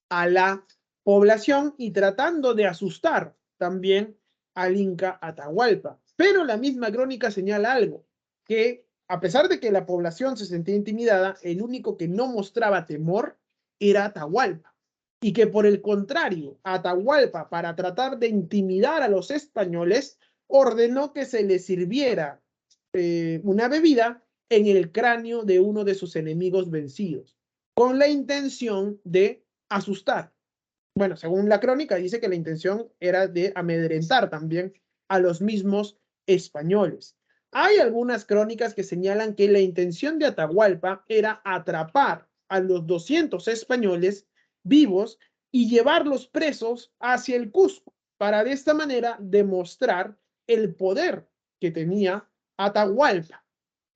a la población y tratando de asustar también al Inca Atahualpa. Pero la misma crónica señala algo, que a pesar de que la población se sentía intimidada, el único que no mostraba temor era Atahualpa. Y que por el contrario, Atahualpa, para tratar de intimidar a los españoles, ordenó que se les sirviera una bebida en el cráneo de uno de sus enemigos vencidos, con la intención de asustar. Bueno, según la crónica, dice que la intención era de amedrentar también a los mismos españoles. Hay algunas crónicas que señalan que la intención de Atahualpa era atrapar a los 200 españoles vivos y llevarlos presos hacia el Cusco, para de esta manera demostrar el poder que tenía Atahualpa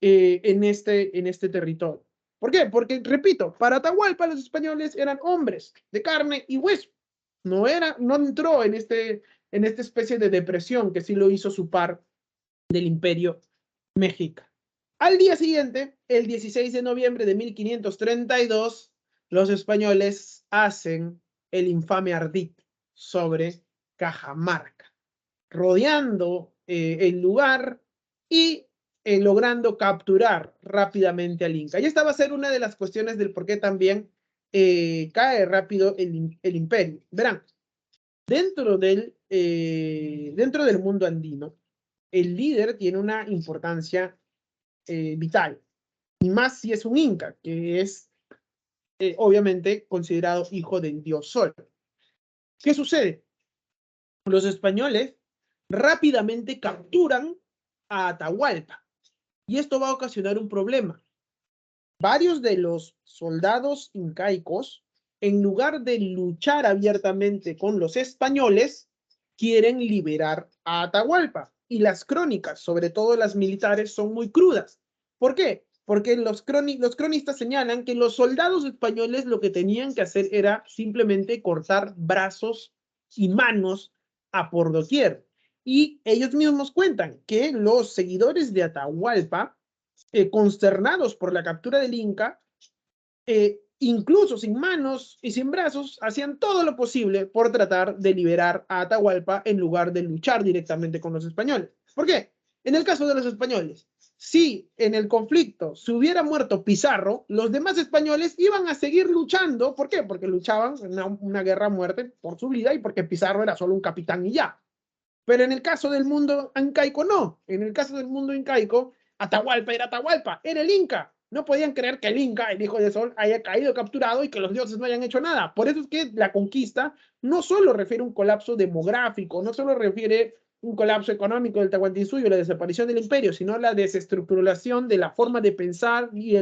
en este territorio. ¿Por qué? Porque, repito, para Atahualpa los españoles eran hombres de carne y hueso. No entró en esta especie de depresión que sí lo hizo su par del Imperio Mexica. Al día siguiente, el 16 de noviembre de 1532, los españoles hacen el infame ardid sobre Cajamarca, rodeando el lugar y logrando capturar rápidamente al Inca. Y esta va a ser una de las cuestiones del por qué también cae rápido el imperio. Verán, dentro del mundo andino, el líder tiene una importancia vital, y más si es un Inca, que es obviamente considerado hijo del dios Sol. ¿Qué sucede? Los españoles rápidamente capturan a Atahualpa, y esto va a ocasionar un problema. Varios de los soldados incaicos, en lugar de luchar abiertamente con los españoles, quieren liberar a Atahualpa. Y las crónicas, sobre todo las militares, son muy crudas. ¿Por qué? Porque los cronistas señalan que los soldados españoles lo que tenían que hacer era simplemente cortar brazos y manos a por doquier. Y ellos mismos cuentan que los seguidores de Atahualpa, consternados por la captura del Inca, incluso sin manos y sin brazos, hacían todo lo posible por tratar de liberar a Atahualpa en lugar de luchar directamente con los españoles. ¿Por qué? En el caso de los españoles, si en el conflicto se hubiera muerto Pizarro, los demás españoles iban a seguir luchando. ¿Por qué? Porque luchaban en una guerra a muerte por su vida y porque Pizarro era solo un capitán y ya. Pero en el caso del mundo incaico, no. En el caso del mundo incaico, Atahualpa, era el Inca. No podían creer que el Inca, el hijo de Sol, haya caído capturado y que los dioses no hayan hecho nada. Por eso es que la conquista no solo refiere a un colapso demográfico, no solo refiere un colapso económico del Tahuantinsuyo, la desaparición del imperio, sino la desestructuración de la forma de pensar y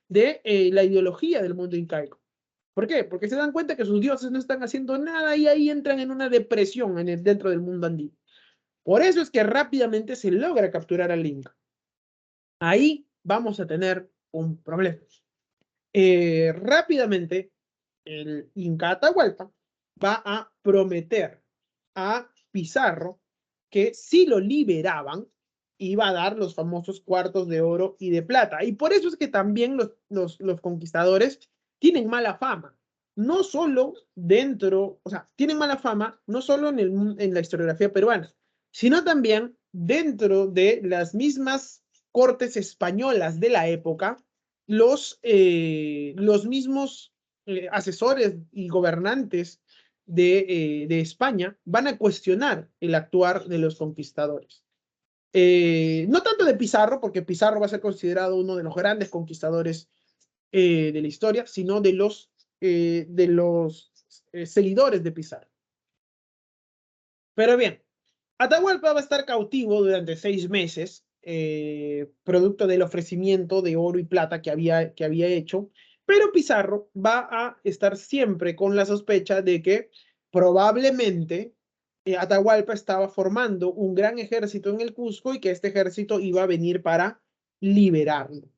de la ideología del mundo incaico. ¿Por qué? Porque se dan cuenta que sus dioses no están haciendo nada y ahí entran en una depresión dentro del mundo andino. Por eso es que rápidamente se logra capturar al Inca. Ahí vamos a tener un problema. Rápidamente, el Inca Atahualpa va a prometer a Pizarro que si lo liberaban, iba a dar los famosos cuartos de oro y de plata. Y por eso es que también los conquistadores tienen mala fama. No solo dentro, o sea, tienen mala fama, no solo en la historiografía peruana, sino también dentro de las mismas cortes españolas de la época, los mismos asesores y gobernantes de España van a cuestionar el actuar de los conquistadores. No tanto de Pizarro, porque Pizarro va a ser considerado uno de los grandes conquistadores de la historia, sino de los seguidores de Pizarro. Pero bien, Atahualpa va a estar cautivo durante 6 meses, producto del ofrecimiento de oro y plata que había hecho, pero Pizarro va a estar siempre con la sospecha de que probablemente Atahualpa estaba formando un gran ejército en el Cusco y que este ejército iba a venir para liberarlo.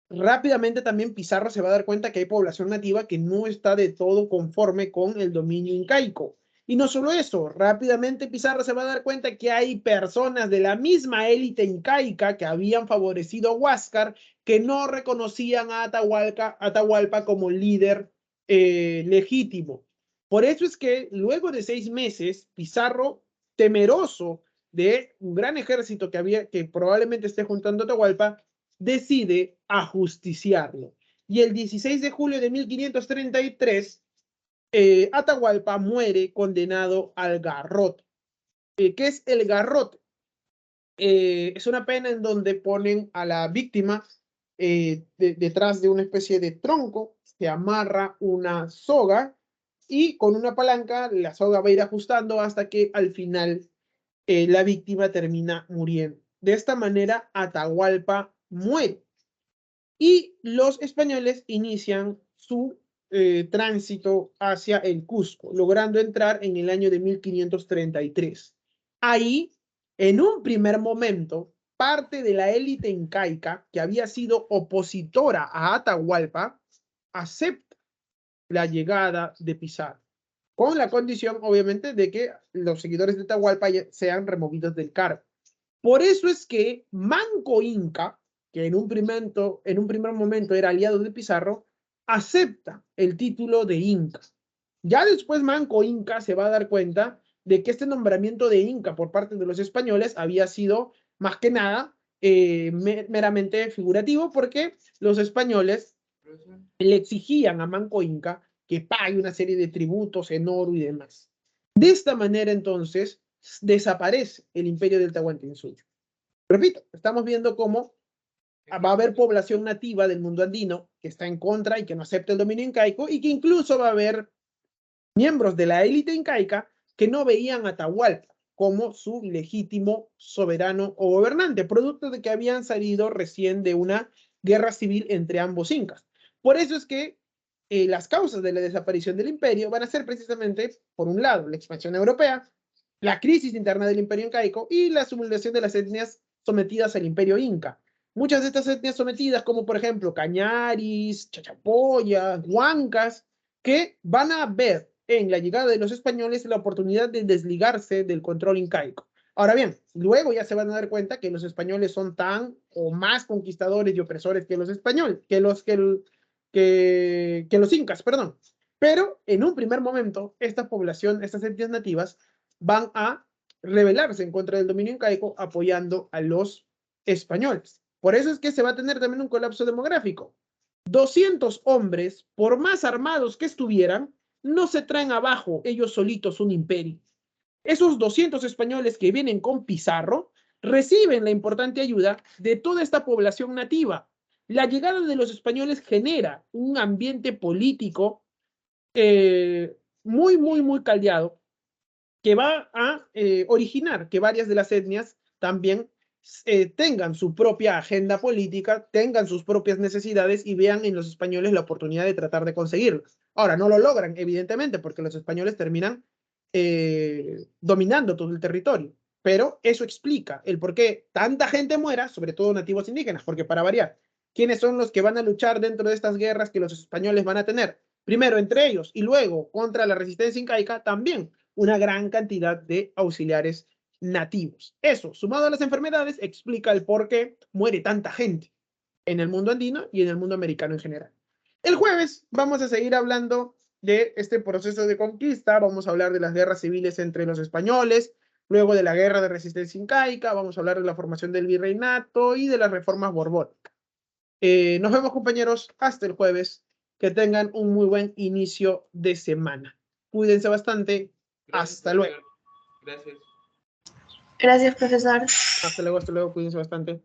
Rápidamente también Pizarro se va a dar cuenta que hay población nativa que no está de todo conforme con el dominio incaico. Y no solo eso, rápidamente Pizarro se va a dar cuenta que hay personas de la misma élite incaica que habían favorecido a Huáscar que no reconocían a Atahualpa como líder legítimo. Por eso es que luego de 6 meses, Pizarro, temeroso de un gran ejército que probablemente esté juntando a Atahualpa, decide ajusticiarlo. Y el 16 de julio de 1533, Atahualpa muere condenado al garrote. ¿Qué es el garrote? Es una pena en donde ponen a la víctima detrás de una especie de tronco, se amarra una soga y con una palanca la soga va a ir ajustando hasta que al final la víctima termina muriendo. De esta manera, Atahualpa muere. Y los españoles inician su tránsito hacia el Cusco, logrando entrar en el año de 1533. Ahí, en un primer momento, parte de la élite incaica, que había sido opositora a Atahualpa, acepta la llegada de Pizarro, con la condición, obviamente, de que los seguidores de Atahualpa sean removidos del cargo. Por eso es que Manco Inca, que en un primer momento era aliado de Pizarro, acepta el título de Inca. Ya después Manco Inca se va a dar cuenta de que este nombramiento de Inca por parte de los españoles había sido más que nada meramente figurativo, porque los españoles le exigían a Manco Inca que pague una serie de tributos en oro y demás. De esta manera, entonces, desaparece el imperio del Tahuantinsuyo. Repito, estamos viendo cómo va a haber población nativa del mundo andino que está en contra y que no acepta el dominio incaico, y que incluso va a haber miembros de la élite incaica que no veían a Atahualpa como su legítimo soberano o gobernante, producto de que habían salido recién de una guerra civil entre ambos incas. Por eso es que las causas de la desaparición del imperio van a ser precisamente, por un lado, la expansión europea, la crisis interna del imperio incaico y la sublevación de las etnias sometidas al imperio inca. Muchas de estas etnias sometidas, como por ejemplo Cañaris, Chachapoyas, Huancas, que van a ver en la llegada de los españoles la oportunidad de desligarse del control incaico. Ahora bien, luego ya se van a dar cuenta que los españoles son tan o más conquistadores y opresores que los españoles, que los incas, perdón. Pero en un primer momento, esta población, estas etnias nativas, van a rebelarse en contra del dominio incaico apoyando a los españoles. Por eso es que se va a tener también un colapso demográfico. 200 hombres, por más armados que estuvieran, no se traen abajo ellos solitos un imperio. Esos 200 españoles que vienen con Pizarro reciben la importante ayuda de toda esta población nativa. La llegada de los españoles genera un ambiente político muy caldeado, que va a originar que varias de las etnias también tengan su propia agenda política, tengan sus propias necesidades y vean en los españoles la oportunidad de tratar de conseguirlo. Ahora, no lo logran, evidentemente, porque los españoles terminan dominando todo el territorio, pero eso explica el por qué tanta gente muera, sobre todo nativos indígenas, porque para variar, ¿quiénes son los que van a luchar dentro de estas guerras que los españoles van a tener? Primero entre ellos y luego contra la resistencia incaica, también una gran cantidad de auxiliares nativos. Eso, sumado a las enfermedades, explica el por qué muere tanta gente en el mundo andino y en el mundo americano en general. El jueves vamos a seguir hablando de este proceso de conquista, vamos a hablar de las guerras civiles entre los españoles, luego de la guerra de resistencia incaica, vamos a hablar de la formación del virreinato y de las reformas borbónicas. Nos vemos, compañeros, hasta el jueves. Que tengan un muy buen inicio de semana. Cuídense bastante. Gracias, hasta luego. Gracias. Gracias, profesor. Hasta luego, cuídense bastante.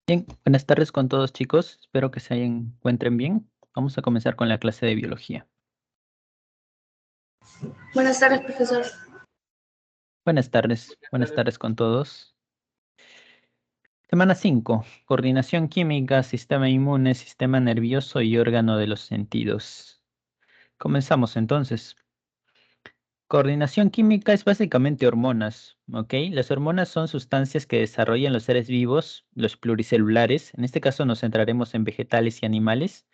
Bien, buenas tardes con todos, chicos. Espero que se encuentren bien. Vamos a comenzar con la clase de biología. Buenas tardes, profesor. Buenas tardes con todos. Semana 5, coordinación química, sistema inmune, sistema nervioso y órgano de los sentidos. Comenzamos entonces. Coordinación química es básicamente hormonas, ¿ok? Las hormonas son sustancias que desarrollan los seres vivos, los pluricelulares. En este caso nos centraremos en vegetales y animales,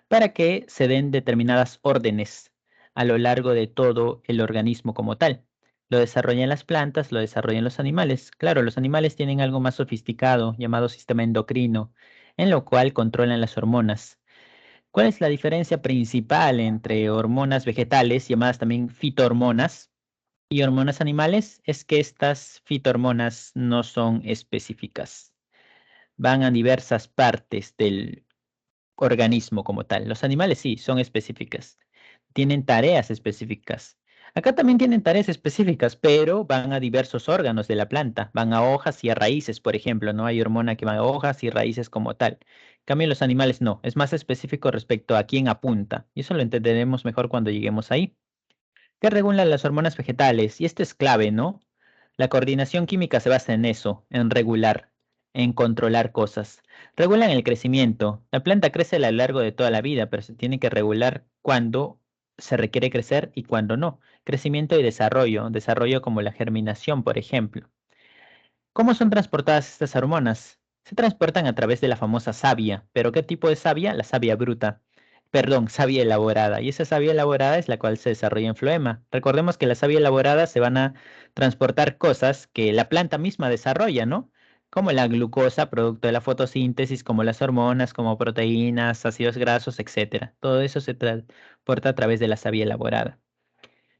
para que se den determinadas órdenes a lo largo de todo el organismo como tal. Lo desarrollan las plantas, lo desarrollan los animales. Claro, los animales tienen algo más sofisticado llamado sistema endocrino, en lo cual controlan las hormonas. ¿Cuál es la diferencia principal entre hormonas vegetales, llamadas también fitohormonas, y hormonas animales? Es que estas fitohormonas no son específicas. Van a diversas partes del organismo como tal. Los animales sí, son específicas. Tienen tareas específicas. Acá también tienen tareas específicas, pero van a diversos órganos de la planta. Van a hojas y a raíces, por ejemplo. No hay hormona que va a hojas y raíces como tal. En cambio, los animales no. Es más específico respecto a quién apunta. Y eso lo entenderemos mejor cuando lleguemos ahí. ¿Qué regulan las hormonas vegetales? Y esto es clave, ¿no? La coordinación química se basa en eso, en regular, en controlar cosas. Regulan el crecimiento. La planta crece a lo largo de toda la vida, pero se tiene que regular cuándo se requiere crecer y cuándo no. Crecimiento y desarrollo. Desarrollo como la germinación, por ejemplo. ¿Cómo son transportadas estas hormonas? Se transportan a través de la famosa savia. ¿Pero qué tipo de savia? La savia bruta. Perdón, savia elaborada. Y esa savia elaborada es la cual se desarrolla en floema. Recordemos que la savia elaborada se van a transportar cosas que la planta misma desarrolla, ¿no? Como la glucosa, producto de la fotosíntesis, como las hormonas, como proteínas, ácidos grasos, etc. Todo eso se transporta a través de la savia elaborada.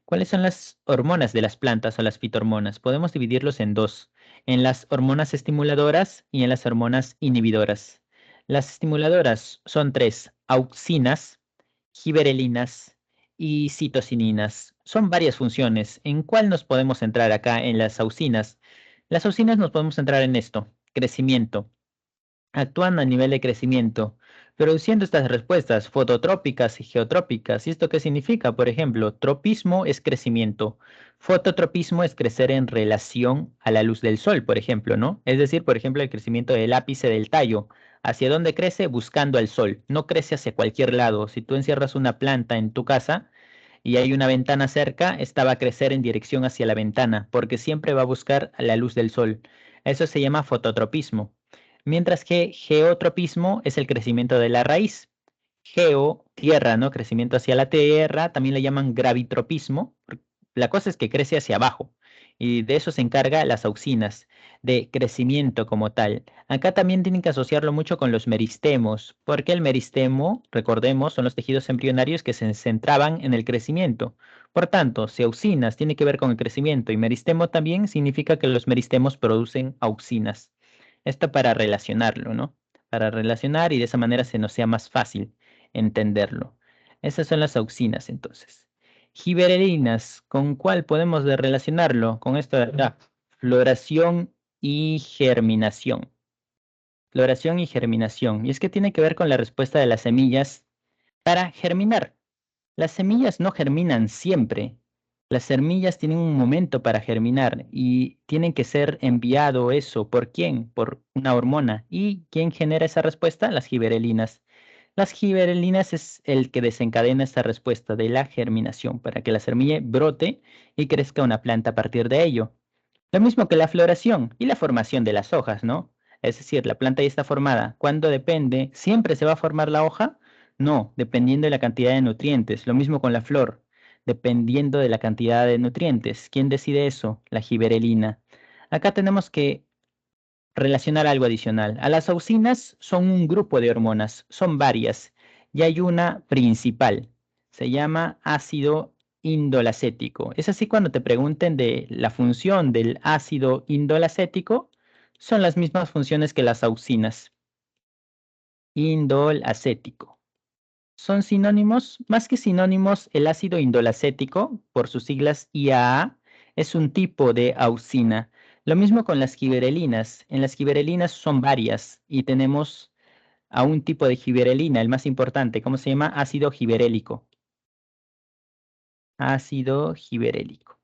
¿Cuáles son las hormonas de las plantas o las fitohormonas? Podemos dividirlos en dos, en las hormonas estimuladoras y en las hormonas inhibidoras. Las estimuladoras son tres: auxinas, giberelinas y citocininas. Son varias funciones. ¿En cuál nos podemos centrar acá? En las auxinas. Las auxinas nos podemos centrar en esto: crecimiento. Actúan a nivel de crecimiento, produciendo estas respuestas fototrópicas y geotrópicas. ¿Y esto qué significa? Por ejemplo, tropismo es crecimiento, fototropismo es crecer en relación a la luz del sol, por ejemplo, ¿no? Es decir, por ejemplo, el crecimiento del ápice del tallo. ¿Hacia dónde crece? Buscando al sol. No crece hacia cualquier lado. Si tú encierras una planta en tu casa y hay una ventana cerca, esta va a crecer en dirección hacia la ventana, porque siempre va a buscar la luz del sol. Eso se llama fototropismo. Mientras que geotropismo es el crecimiento de la raíz. Geo, tierra, ¿no? Crecimiento hacia la tierra, también le llaman gravitropismo. La cosa es que crece hacia abajo. Y de eso se encarga las auxinas, de crecimiento como tal. Acá también tienen que asociarlo mucho con los meristemos, porque el meristemo, recordemos, son los tejidos embrionarios que se centraban en el crecimiento. Por tanto, si auxinas tiene que ver con el crecimiento y meristemo también, significa que los meristemos producen auxinas. Esto para relacionarlo, ¿no? Para relacionar y de esa manera se nos sea más fácil entenderlo. Esas son las auxinas, entonces. Gibberelinas, ¿con cuál podemos relacionarlo? Con esto de acá. Floración y germinación. Floración y germinación. Y es que tiene que ver con la respuesta de las semillas para germinar. Las semillas no germinan siempre. Las semillas tienen un momento para germinar y tienen que ser enviado eso. ¿Por quién? Por una hormona. ¿Y quién genera esa respuesta? Las gibberelinas. Las gibberelinas es el que desencadena esta respuesta de la germinación para que la semilla brote y crezca una planta a partir de ello. Lo mismo que la floración y la formación de las hojas, ¿no? Es decir, la planta ya está formada. ¿Cuándo depende? ¿Siempre se va a formar la hoja? No, dependiendo de la cantidad de nutrientes. Lo mismo con la flor, dependiendo de la cantidad de nutrientes. ¿Quién decide eso? La gibberelina. Acá tenemos que relacionar algo adicional. A las auxinas son un grupo de hormonas, son varias, y hay una principal. Se llama ácido indolacético. Es así cuando te pregunten de la función del ácido indolacético, son las mismas funciones que las auxinas. Indolacético. ¿Son sinónimos? Más que sinónimos, el ácido indolacético, por sus siglas IAA, es un tipo de auxina. Lo mismo con las gibberelinas. En las gibberelinas son varias y tenemos a un tipo de gibberelina, el más importante. ¿Cómo se llama? Ácido gibberélico. Ácido gibberélico.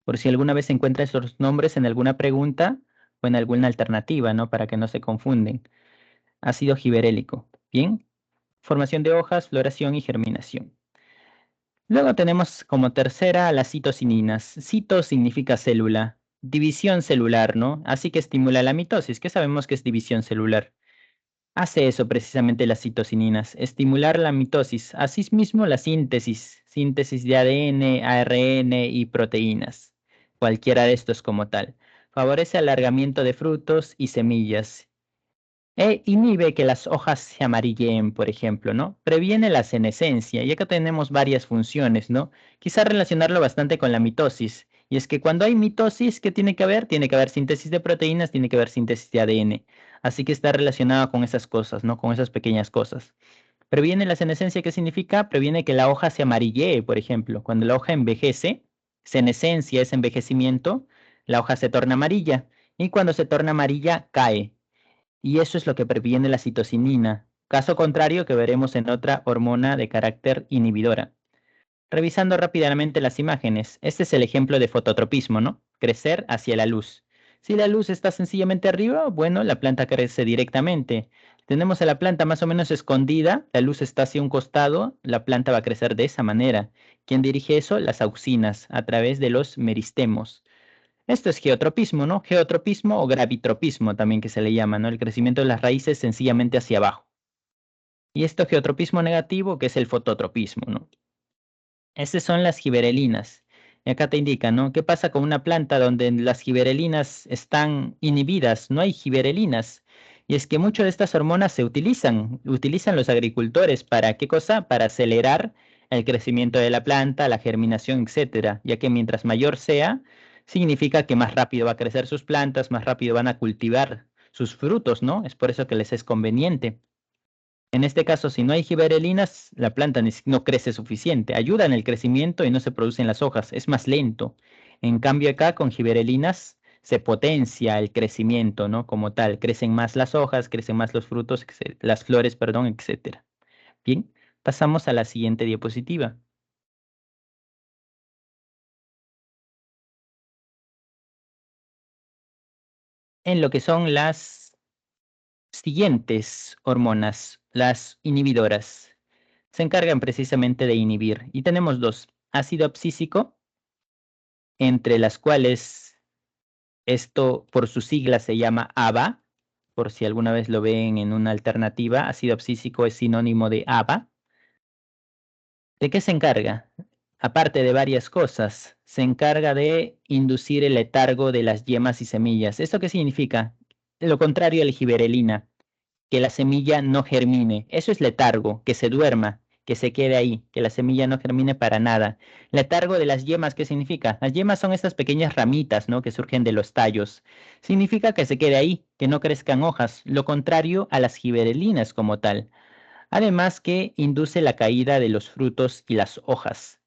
Por si alguna vez se encuentra esos nombres en alguna pregunta o en alguna alternativa, ¿no? Para que no se confunden. Ácido gibberélico. Bien. Formación de hojas, floración y germinación. Luego tenemos como tercera las citosininas. Cito significa célula, división celular, ¿no? Así que estimula la mitosis, que sabemos que es división celular. Hace eso precisamente las citosininas, estimular la mitosis, asimismo la síntesis, síntesis de ADN, ARN y proteínas, cualquiera de estos como tal. Favorece alargamiento de frutos y semillas. Inhibe que las hojas se amarilleen, por ejemplo, ¿no? Previene la senescencia, y acá tenemos varias funciones, ¿no? Quizá relacionarlo bastante con la mitosis, y es que cuando hay mitosis, ¿qué tiene que haber? Tiene que haber síntesis de proteínas, tiene que haber síntesis de ADN, así que está relacionado con esas cosas, ¿no? Con esas pequeñas cosas. Previene la senescencia, ¿qué significa? Previene que la hoja se amarillee, por ejemplo. Cuando la hoja envejece, senescencia es envejecimiento, la hoja se torna amarilla, y cuando se torna amarilla, cae. Y eso es lo que previene la citocinina, caso contrario que veremos en otra hormona de carácter inhibidora. Revisando rápidamente las imágenes, este es el ejemplo de fototropismo, ¿no? Crecer hacia la luz. Si la luz está sencillamente arriba, bueno, la planta crece directamente. Tenemos a la planta más o menos escondida, la luz está hacia un costado, la planta va a crecer de esa manera. ¿Quién dirige eso? Las auxinas, a través de los meristemos. Esto es geotropismo, ¿no? Geotropismo o gravitropismo también que se le llama, ¿no? El crecimiento de las raíces sencillamente hacia abajo. Y esto geotropismo negativo que es el fototropismo, ¿no? Estas son las gibberelinas. Y acá te indica, ¿no? ¿Qué pasa con una planta donde las gibberelinas están inhibidas? No hay gibberelinas. Y es que muchas de estas hormonas se utilizan los agricultores. ¿Para qué cosa? Para acelerar el crecimiento de la planta, la germinación, etcétera. Ya que mientras mayor sea, significa que más rápido va a crecer sus plantas, más rápido van a cultivar sus frutos, ¿no? Es por eso que les es conveniente. En este caso, si no hay gibberelinas, la planta no crece suficiente. Ayuda en el crecimiento y no se producen las hojas. Es más lento. En cambio, acá con gibberelinas se potencia el crecimiento, ¿no? Como tal, crecen más las hojas, crecen más los frutos, las flores, perdón, etcétera. Bien, pasamos a la siguiente diapositiva. En lo que son las siguientes hormonas, las inhibidoras. Se encargan precisamente de inhibir. Y tenemos dos, ácido abscísico, entre las cuales esto por su sigla se llama ABA, por si alguna vez lo ven en una alternativa, ácido abscísico es sinónimo de ABA. ¿De qué se encarga? Aparte de varias cosas, se encarga de inducir el letargo de las yemas y semillas. ¿Esto qué significa? Lo contrario a la gibberelina, que la semilla no germine. Eso es letargo, que se duerma. que se quede ahí, que la semilla no germine para nada. Letargo de las yemas, ¿qué significa? Las yemas son estas pequeñas ramitas, ¿no? Que surgen de los tallos. Significa que se quede ahí, que no crezcan hojas, lo contrario a las giberelinas como tal. Además que induce la caída de los frutos y las hojas.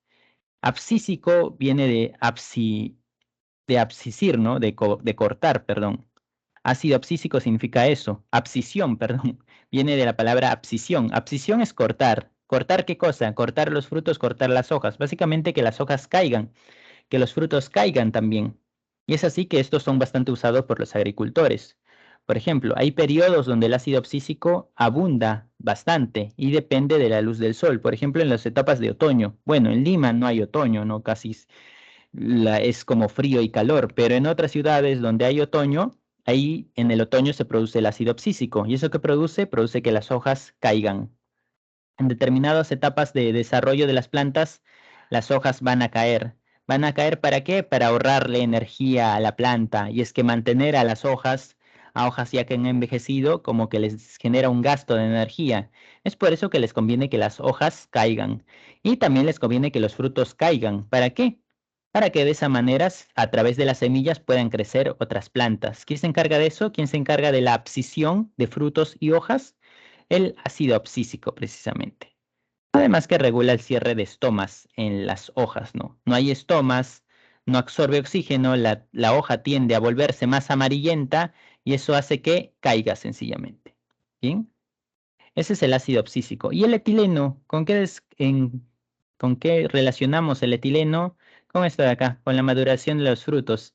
Abscísico viene de abscisir, ¿no? De cortar, perdón. Ácido abscísico significa eso. Abscisión, perdón. Viene de la palabra abscisión. Abscisión es cortar. ¿Cortar qué cosa? Cortar los frutos, cortar las hojas. Básicamente que las hojas caigan, que los frutos caigan también. Y es así que estos son bastante usados por los agricultores. Por ejemplo, hay periodos donde el ácido abscísico abunda bastante y depende de la luz del sol. Por ejemplo, en las etapas de otoño. Bueno, en Lima no hay otoño, ¿no? Casi es como frío y calor, pero en otras ciudades donde hay otoño, ahí en el otoño se produce el ácido abscísico. ¿Y eso qué produce? Produce que las hojas caigan. En determinadas etapas de desarrollo de las plantas, las hojas van a caer. ¿Van a caer para qué? Para ahorrarle energía a la planta. Y es que mantener a las hojas, a hojas ya que han envejecido, como que les genera un gasto de energía. Es por eso que les conviene que las hojas caigan. Y también les conviene que los frutos caigan. ¿Para qué? Para que de esa manera, a través de las semillas, puedan crecer otras plantas. ¿Quién se encarga de eso? ¿Quién se encarga de la abscisión de frutos y hojas? El ácido abscísico, precisamente. Además que regula el cierre de estomas en las hojas, ¿no? No hay estomas, no absorbe oxígeno, la hoja tiende a volverse más amarillenta y eso hace que caiga sencillamente. ¿Bien? Ese es el ácido abscísico. ¿Y el etileno? ¿Con qué relacionamos el etileno? Con esto de acá, con la maduración de los frutos.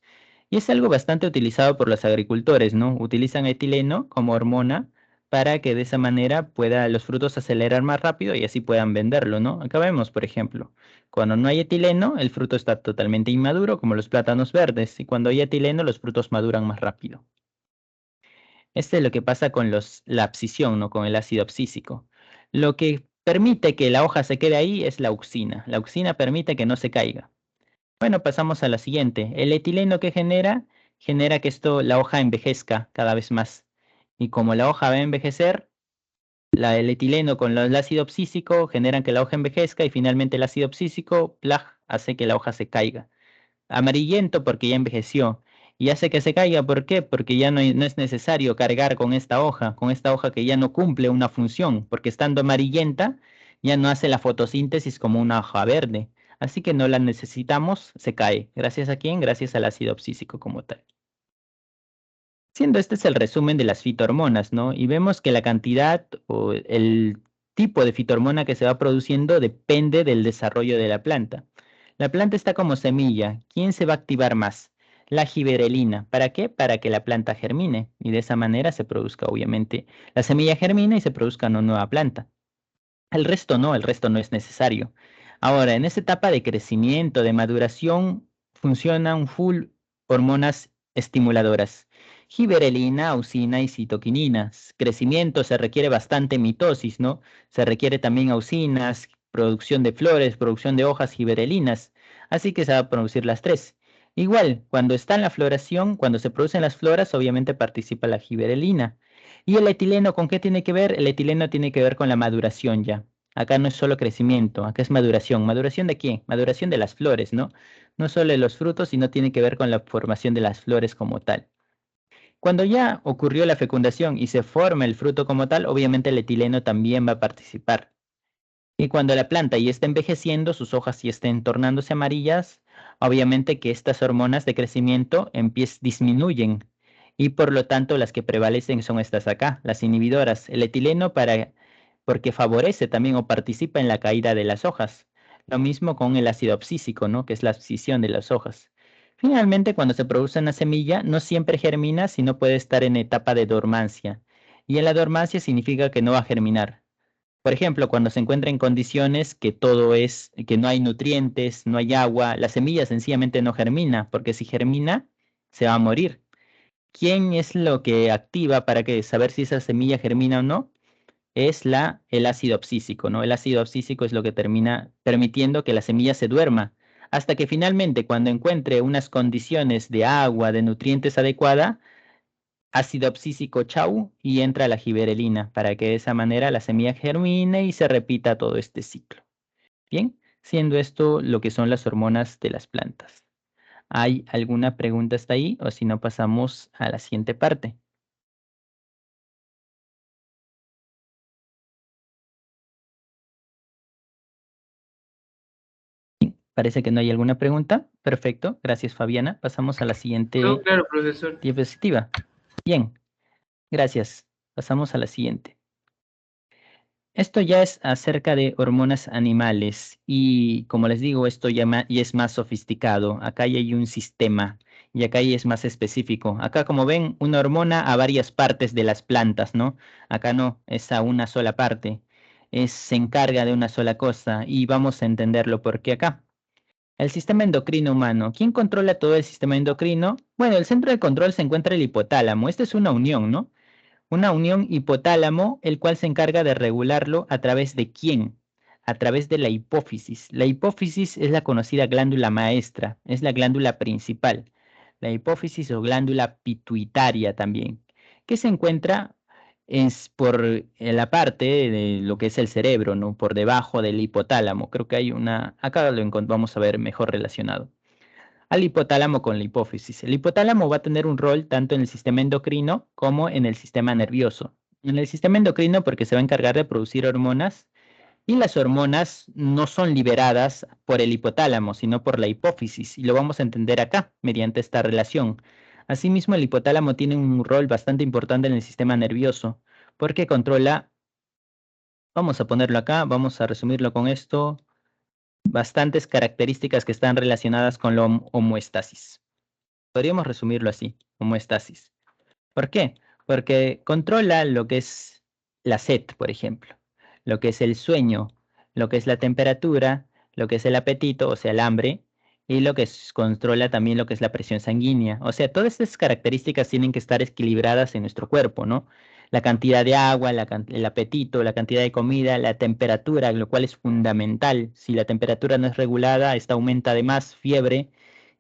Y es algo bastante utilizado por los agricultores, ¿no? Utilizan etileno como hormona para que de esa manera pueda los frutos acelerar más rápido y así puedan venderlo, ¿no? Acá vemos, por ejemplo, cuando no hay etileno, el fruto está totalmente inmaduro, como los plátanos verdes, y cuando hay etileno, los frutos maduran más rápido. Este es lo que pasa con la abscisión, ¿no? Con el ácido abscísico. Lo que permite que la hoja se quede ahí es la auxina. La auxina permite que no se caiga. Bueno, pasamos a la siguiente. El etileno que genera que la hoja envejezca cada vez más. Y como la hoja va a envejecer, el etileno con el ácido abscísico generan que la hoja envejezca y finalmente el ácido abscísico hace que la hoja se caiga. Amarillento porque ya envejeció. Y hace que se caiga, ¿por qué? Porque ya no es necesario cargar con esta hoja que ya no cumple una función, porque estando amarillenta ya no hace la fotosíntesis como una hoja verde. Así que no la necesitamos, se cae. ¿Gracias a quién? Gracias al ácido abscísico como tal. Siendo este es el resumen de las fitohormonas, ¿no? Y vemos que la cantidad o el tipo de fitohormona que se va produciendo depende del desarrollo de la planta. La planta está como semilla. ¿Quién se va a activar más? La giberelina. ¿Para qué? Para que la planta germine y de esa manera se produzca, obviamente, la semilla germina y se produzca una nueva planta. El resto no es necesario. Ahora, en esta etapa de crecimiento, de maduración, funcionan full hormonas estimuladoras. Giberelina, auxina y citoquininas. Crecimiento se requiere bastante mitosis, ¿no? Se requiere también auxinas, producción de flores, producción de hojas giberelinas. Así que se va a producir las tres. Igual, cuando está en la floración, cuando se producen las floras, obviamente participa la giberelina. ¿Y el etileno con qué tiene que ver? El etileno tiene que ver con la maduración ya. Acá no es solo crecimiento, acá es maduración. ¿Maduración de qué? Maduración de las flores, ¿no? No solo de los frutos, sino tiene que ver con la formación de las flores como tal. Cuando ya ocurrió la fecundación y se forma el fruto como tal, obviamente el etileno también va a participar. Y cuando la planta ya está envejeciendo, sus hojas ya estén tornándose amarillas, obviamente que estas hormonas de crecimiento disminuyen y por lo tanto las que prevalecen son estas acá, las inhibidoras. El etileno porque favorece también o participa en la caída de las hojas. Lo mismo con el ácido abscísico, ¿no? Que es la abscisión de las hojas. Finalmente, cuando se produce una semilla, no siempre germina, sino puede estar en etapa de dormancia. Y en la dormancia significa que no va a germinar. Por ejemplo, cuando se encuentra en condiciones que no hay nutrientes, no hay agua, la semilla sencillamente no germina, porque si germina, se va a morir. ¿Quién es lo que activa para saber si esa semilla germina o no? Es el ácido abscísico, ¿no? El ácido abscísico es lo que termina permitiendo que la semilla se duerma, hasta que finalmente, cuando encuentre unas condiciones de agua, de nutrientes adecuada, ácido abscísico chau y entra la giberelina para que de esa manera la semilla germine y se repita todo este ciclo. Bien, siendo esto lo que son las hormonas de las plantas. ¿Hay alguna pregunta hasta ahí? O si no, pasamos a la siguiente parte. Parece que no hay alguna pregunta. Perfecto, gracias Fabiana. Pasamos a la siguiente No, claro, profesor. diapositiva. Bien, gracias. Pasamos a la siguiente. Esto ya es acerca de hormonas animales y como les digo, esto ya es más sofisticado. Acá ya hay un sistema y acá ya es más específico. Acá como ven, una hormona a varias partes de las plantas, ¿no? Acá no, es a una sola parte. Se encarga de una sola cosa y vamos a entenderlo porque acá. El sistema endocrino humano. ¿Quién controla todo el sistema endocrino? Bueno, el centro de control se encuentra el hipotálamo. Esta es una unión, ¿no? Una unión hipotálamo, el cual se encarga de regularlo a través de quién, a través de la hipófisis. La hipófisis es la conocida glándula maestra, es la glándula principal. La hipófisis o glándula pituitaria también, que se encuentra por la parte de lo que es el cerebro, ¿no? Por debajo del hipotálamo. Creo que hay una, acá vamos a ver mejor relacionado al hipotálamo con la hipófisis. El hipotálamo va a tener un rol tanto en el sistema endocrino como en el sistema nervioso. En el sistema endocrino porque se va a encargar de producir hormonas y las hormonas no son liberadas por el hipotálamo, sino por la hipófisis y lo vamos a entender acá mediante esta relación. Asimismo, el hipotálamo tiene un rol bastante importante en el sistema nervioso porque controla, vamos a ponerlo acá, vamos a resumirlo con esto, bastantes características que están relacionadas con la homeostasis. Podríamos resumirlo así, homeostasis. ¿Por qué? Porque controla lo que es la sed, por ejemplo, lo que es el sueño, lo que es la temperatura, lo que es el apetito, o sea, el hambre, y lo que controla también lo que es la presión sanguínea. O sea, todas estas características tienen que estar equilibradas en nuestro cuerpo, ¿no? La cantidad de agua, el apetito, la cantidad de comida, la temperatura, lo cual es fundamental. Si la temperatura no es regulada, esta aumenta de más fiebre,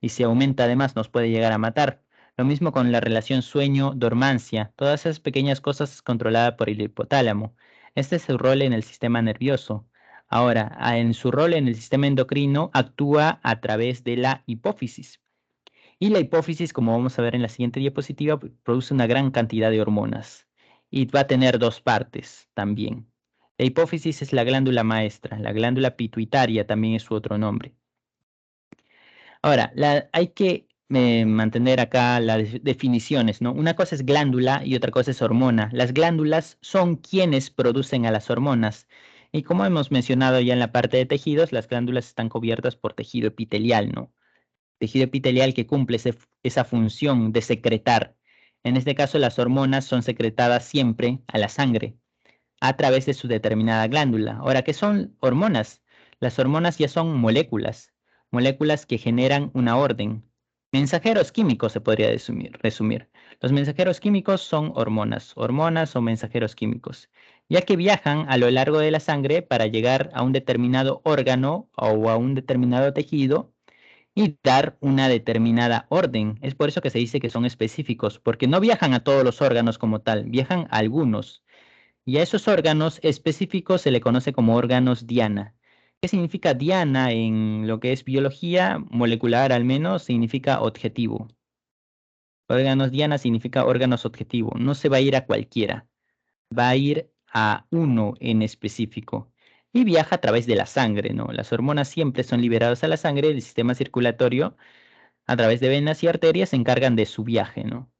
y si aumenta de más nos puede llegar a matar. Lo mismo con la relación sueño-dormancia. Todas esas pequeñas cosas es controlada por el hipotálamo. Este es su rol en el sistema nervioso. Ahora, en su rol en el sistema endocrino, actúa a través de la hipófisis. Y la hipófisis, como vamos a ver en la siguiente diapositiva, produce una gran cantidad de hormonas. Y va a tener dos partes también. La hipófisis es la glándula maestra, la glándula pituitaria también es su otro nombre. Ahora, hay que mantener acá las definiciones, ¿no? Una cosa es glándula y otra cosa es hormona. Las glándulas son quienes producen a las hormonas. Y como hemos mencionado ya en la parte de tejidos, las glándulas están cubiertas por tejido epitelial, ¿no? Tejido epitelial que cumple esa función de secretar. En este caso, las hormonas son secretadas siempre a la sangre a través de su determinada glándula. Ahora, ¿qué son hormonas? Las hormonas ya son moléculas, moléculas que generan una orden. Mensajeros químicos se podría resumir. Los mensajeros químicos son hormonas, hormonas o mensajeros químicos, ya que viajan a lo largo de la sangre para llegar a un determinado órgano o a un determinado tejido y dar una determinada orden. Es por eso que se dice que son específicos, porque no viajan a todos los órganos como tal, viajan a algunos. Y a esos órganos específicos se le conoce como órganos diana. ¿Qué significa diana en lo que es biología molecular al menos? Significa objetivo. Órganos diana significa órganos objetivo. No se va a ir a cualquiera. Va a ir a uno en específico. Y viaja a través de la sangre, ¿no? Las hormonas siempre son liberadas a la sangre. El sistema circulatorio, a través de venas y arterias, se encargan de su viaje, ¿no?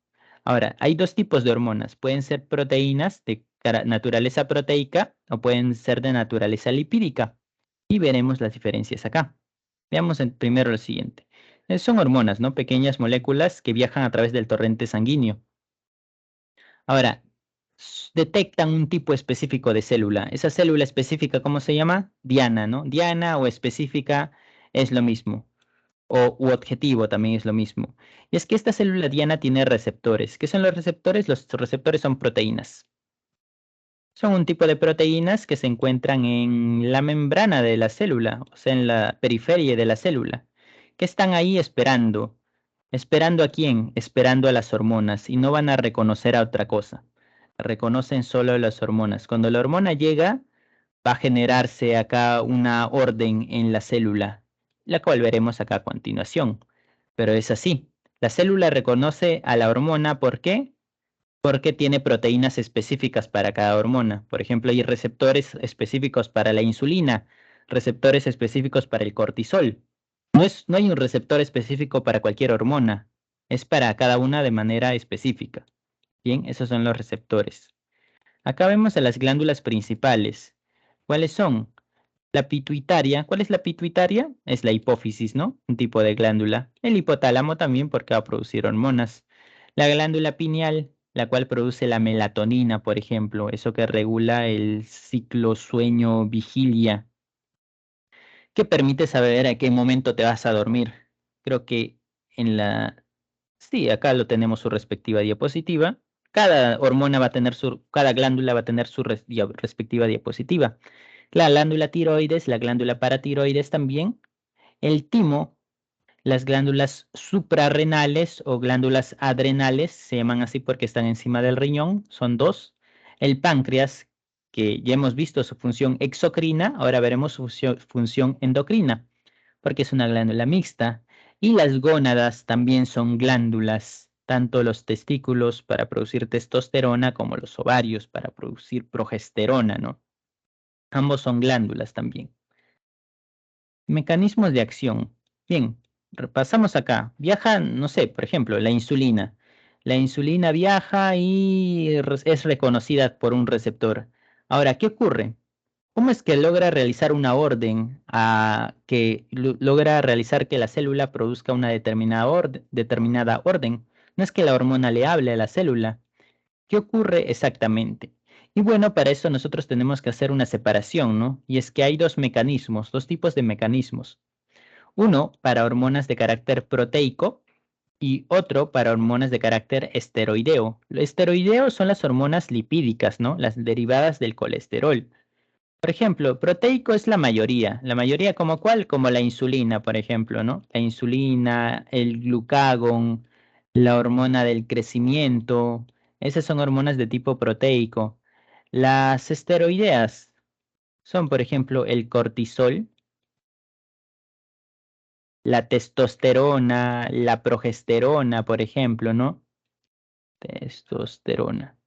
Ahora, hay dos tipos de hormonas. Pueden ser proteínas de naturaleza proteica o pueden ser de naturaleza lipídica. Y veremos las diferencias acá. Veamos primero lo siguiente. Son hormonas, ¿no? Pequeñas moléculas que viajan a través del torrente sanguíneo. Ahora, detectan un tipo específico de célula. Esa célula específica, ¿cómo se llama? Diana, ¿no? Diana o específica es lo mismo. U objetivo también es lo mismo. Y es que esta célula diana tiene receptores. ¿Qué son los receptores? Los receptores son proteínas. Son un tipo de proteínas que se encuentran en la membrana de la célula, o sea, en la periferia de la célula, que están ahí esperando ¿Esperando a quién? Esperando a las hormonas, y no van a reconocer a otra cosa. Reconocen solo las hormonas. Cuando la hormona llega, va a generarse acá una orden en la célula, la cual veremos acá a continuación. Pero es así. La célula reconoce a la hormona, ¿por qué? Porque tiene proteínas específicas para cada hormona. Por ejemplo, hay receptores específicos para la insulina, receptores específicos para el cortisol. No hay un receptor específico para cualquier hormona, es para cada una de manera específica. Bien, esos son los receptores. Acá vemos a las glándulas principales. ¿Cuáles son? La pituitaria. ¿Cuál es la pituitaria? Es la hipófisis, ¿no? Un tipo de glándula. El hipotálamo también porque va a producir hormonas. La glándula pineal, la cual produce la melatonina, por ejemplo, eso que regula el ciclo sueño-vigilia, que permite saber a qué momento te vas a dormir. Creo que en la... Sí, acá lo tenemos su respectiva diapositiva. Cada hormona va a tener cada glándula va a tener su respectiva diapositiva. La glándula tiroides, la glándula paratiroides también. El timo, las glándulas suprarrenales o glándulas adrenales, se llaman así porque están encima del riñón, son dos. El páncreas, que ya hemos visto su función exocrina, ahora veremos su función endocrina, porque es una glándula mixta. Y las gónadas también son glándulas, tanto los testículos para producir testosterona como los ovarios para producir progesterona, ¿no? Ambos son glándulas también. Mecanismos de acción. Bien, repasamos acá. Viaja, no sé, por ejemplo, la insulina. La insulina viaja y es reconocida por un receptor. Ahora, ¿qué ocurre? ¿Cómo es que logra realizar una orden que logra realizar que la célula produzca una determinada orden? No es que la hormona le hable a la célula. ¿Qué ocurre exactamente? Y bueno, para eso nosotros tenemos que hacer una separación, ¿no? Y es que hay dos mecanismos, dos tipos de mecanismos. Uno para hormonas de carácter proteico y otro para hormonas de carácter esteroideo. Lo esteroideo son las hormonas lipídicas, ¿no? Las derivadas del colesterol. Por ejemplo, proteico es la mayoría como cuál, como la insulina, por ejemplo, ¿no? La insulina, el glucagón, la hormona del crecimiento, esas son hormonas de tipo proteico. Las esteroideas son, por ejemplo, el cortisol, la testosterona, la progesterona, por ejemplo, ¿no? Testosterona.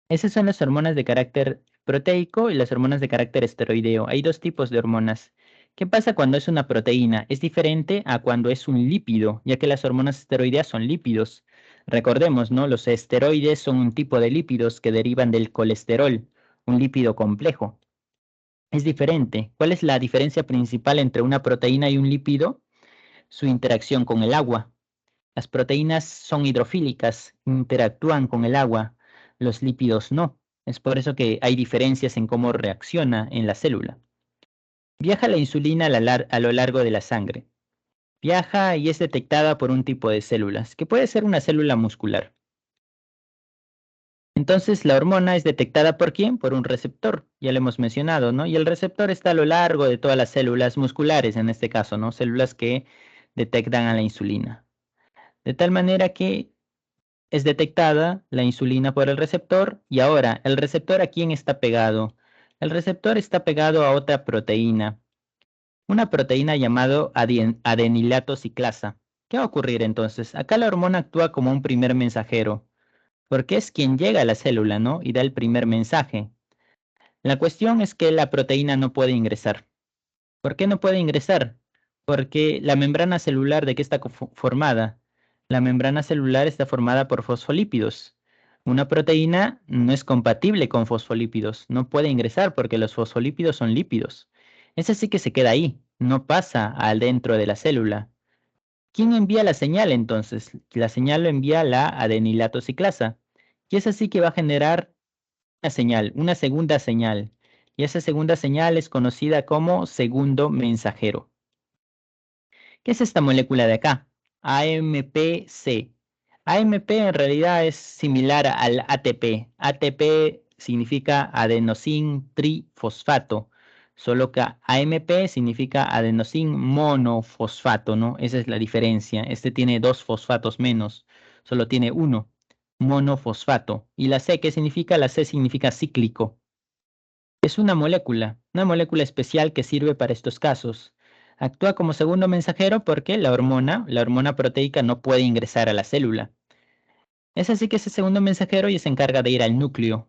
Esas son las hormonas de carácter proteico y las hormonas de carácter esteroideo. Hay dos tipos de hormonas. ¿Qué pasa cuando es una proteína? Es diferente a cuando es un lípido, ya que las hormonas esteroideas son lípidos. Recordemos, ¿no? Los esteroides son un tipo de lípidos que derivan del colesterol, un lípido complejo. Es diferente. ¿Cuál es la diferencia principal entre una proteína y un lípido? Su interacción con el agua. Las proteínas son hidrofílicas, interactúan con el agua, los lípidos no. Es por eso que hay diferencias en cómo reacciona en la célula. Viaja la insulina a lo largo de la sangre. Viaja y es detectada por un tipo de células, que puede ser una célula muscular. Entonces la hormona es detectada ¿por quién? Por un receptor, ya lo hemos mencionado, ¿no? Y el receptor está a lo largo de todas las células musculares, en este caso, ¿no? Células que detectan a la insulina. De tal manera que es detectada la insulina por el receptor y ahora, ¿el receptor a quién está pegado? El receptor está pegado a otra proteína, una proteína llamada adenilato ciclasa. ¿Qué va a ocurrir entonces? Acá la hormona actúa como un primer mensajero, porque es quien llega a la célula, ¿no? Y da el primer mensaje. La cuestión es que la proteína no puede ingresar. ¿Por qué no puede ingresar? Porque la membrana celular, ¿de qué está formada? La membrana celular está formada por fosfolípidos. Una proteína no es compatible con fosfolípidos, no puede ingresar porque los fosfolípidos son lípidos. Ese sí que se queda ahí, no pasa al dentro de la célula. ¿Quién envía la señal entonces? La señal lo envía la adenilato ciclasa. Y es así que va a generar una señal, una segunda señal. Y esa segunda señal es conocida como segundo mensajero. ¿Qué es esta molécula de acá? AMPC. AMP en realidad es similar al ATP. ATP significa adenosin trifosfato. Solo que AMP significa adenosín monofosfato, ¿no? Esa es la diferencia. Este tiene 2 fosfatos menos, solo tiene 1, monofosfato. ¿Y la C qué significa? La C significa cíclico. Es una molécula especial que sirve para estos casos. Actúa como segundo mensajero porque la hormona proteica no puede ingresar a la célula. Es así que ese segundo mensajero y se encarga de ir al núcleo.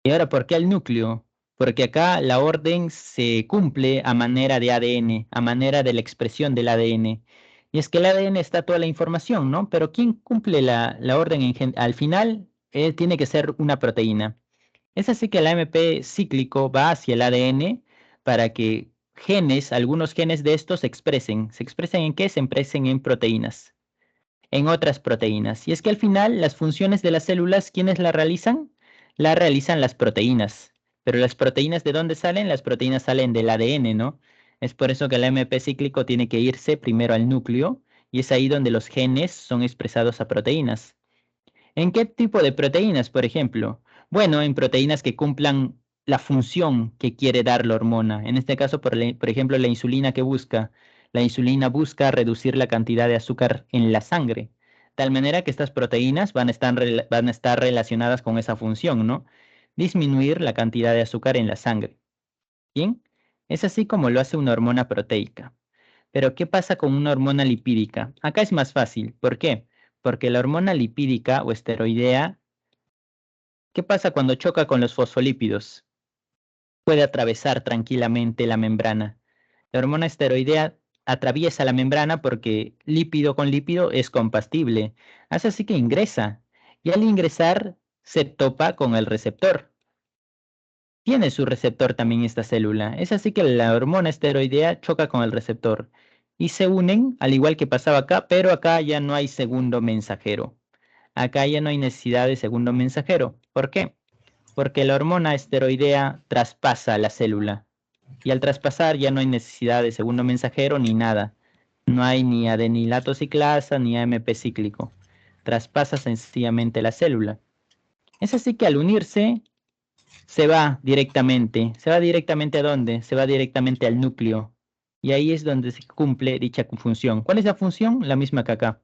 Y ahora, ¿por qué al núcleo? Porque acá la orden se cumple a manera de ADN, a manera de la expresión del ADN. Y es que el ADN está toda la información, ¿no? Pero ¿quién cumple la orden al final? Tiene que ser una proteína. Es así que el AMP cíclico va hacia el ADN para que algunos genes de estos se expresen. ¿Se expresen en qué? Se expresen en proteínas, en otras proteínas. Y es que al final las funciones de las células, ¿quiénes las realizan? Las realizan las proteínas. Pero las proteínas, ¿de dónde salen? Las proteínas salen del ADN, ¿no? Es por eso que el AMP cíclico tiene que irse primero al núcleo y es ahí donde los genes son expresados a proteínas. ¿En qué tipo de proteínas, por ejemplo? Bueno, en proteínas que cumplan la función que quiere dar la hormona. En este caso, por ejemplo, la insulina que busca. La insulina busca reducir la cantidad de azúcar en la sangre. De tal manera que estas proteínas van a estar relacionadas con esa función, ¿no? Disminuir la cantidad de azúcar en la sangre. ¿Bien? Es así como lo hace una hormona proteica. Pero ¿qué pasa con una hormona lipídica? Acá es más fácil. ¿Por qué? Porque la hormona lipídica o esteroidea, ¿qué pasa cuando choca con los fosfolípidos? Puede atravesar tranquilamente la membrana. La hormona esteroidea atraviesa la membrana porque lípido con lípido es compatible. Hace así que ingresa. Y al ingresar se topa con el receptor. Tiene su receptor también esta célula. Es así que la hormona esteroidea choca con el receptor. Y se unen, al igual que pasaba acá, pero acá ya no hay segundo mensajero. Acá ya no hay necesidad de segundo mensajero. ¿Por qué? Porque la hormona esteroidea traspasa la célula. Y al traspasar ya no hay necesidad de segundo mensajero ni nada. No hay ni adenilato ciclasa ni AMP cíclico. Traspasa sencillamente la célula. Es así que al unirse se va directamente. ¿Se va directamente a dónde? Se va directamente al núcleo. Y ahí es donde se cumple dicha función. ¿Cuál es la función? La misma que acá.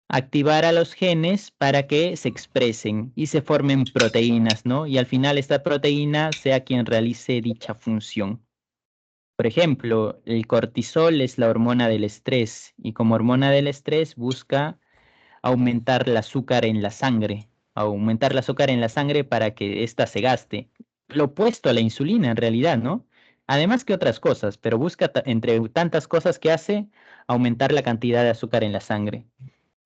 Activar a los genes para que se expresen y se formen proteínas, ¿no? Y al final esta proteína sea quien realice dicha función. Por ejemplo, el cortisol es la hormona del estrés y como hormona del estrés busca aumentar el azúcar en la sangre, para que ésta se gaste. Lo opuesto a la insulina en realidad, ¿no? Además que otras cosas, pero busca entre tantas cosas que hace aumentar la cantidad de azúcar en la sangre.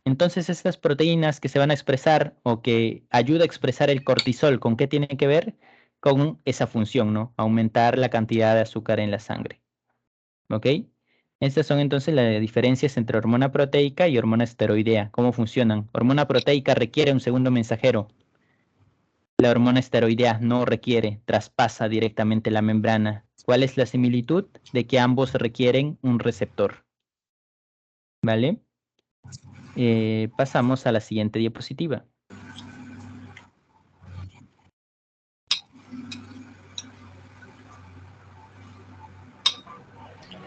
Entonces, estas proteínas que se van a expresar o que ayuda a expresar el cortisol, ¿con qué tiene que ver? Con esa función, ¿no? Aumentar la cantidad de azúcar en la sangre. ¿Ok? Estas son entonces las diferencias entre hormona proteica y hormona esteroidea. ¿Cómo funcionan? Hormona proteica requiere un segundo mensajero. La hormona esteroidea no requiere, traspasa directamente la membrana. ¿Cuál es la similitud? De que ambos requieren un receptor. ¿Vale? Pasamos a la siguiente diapositiva.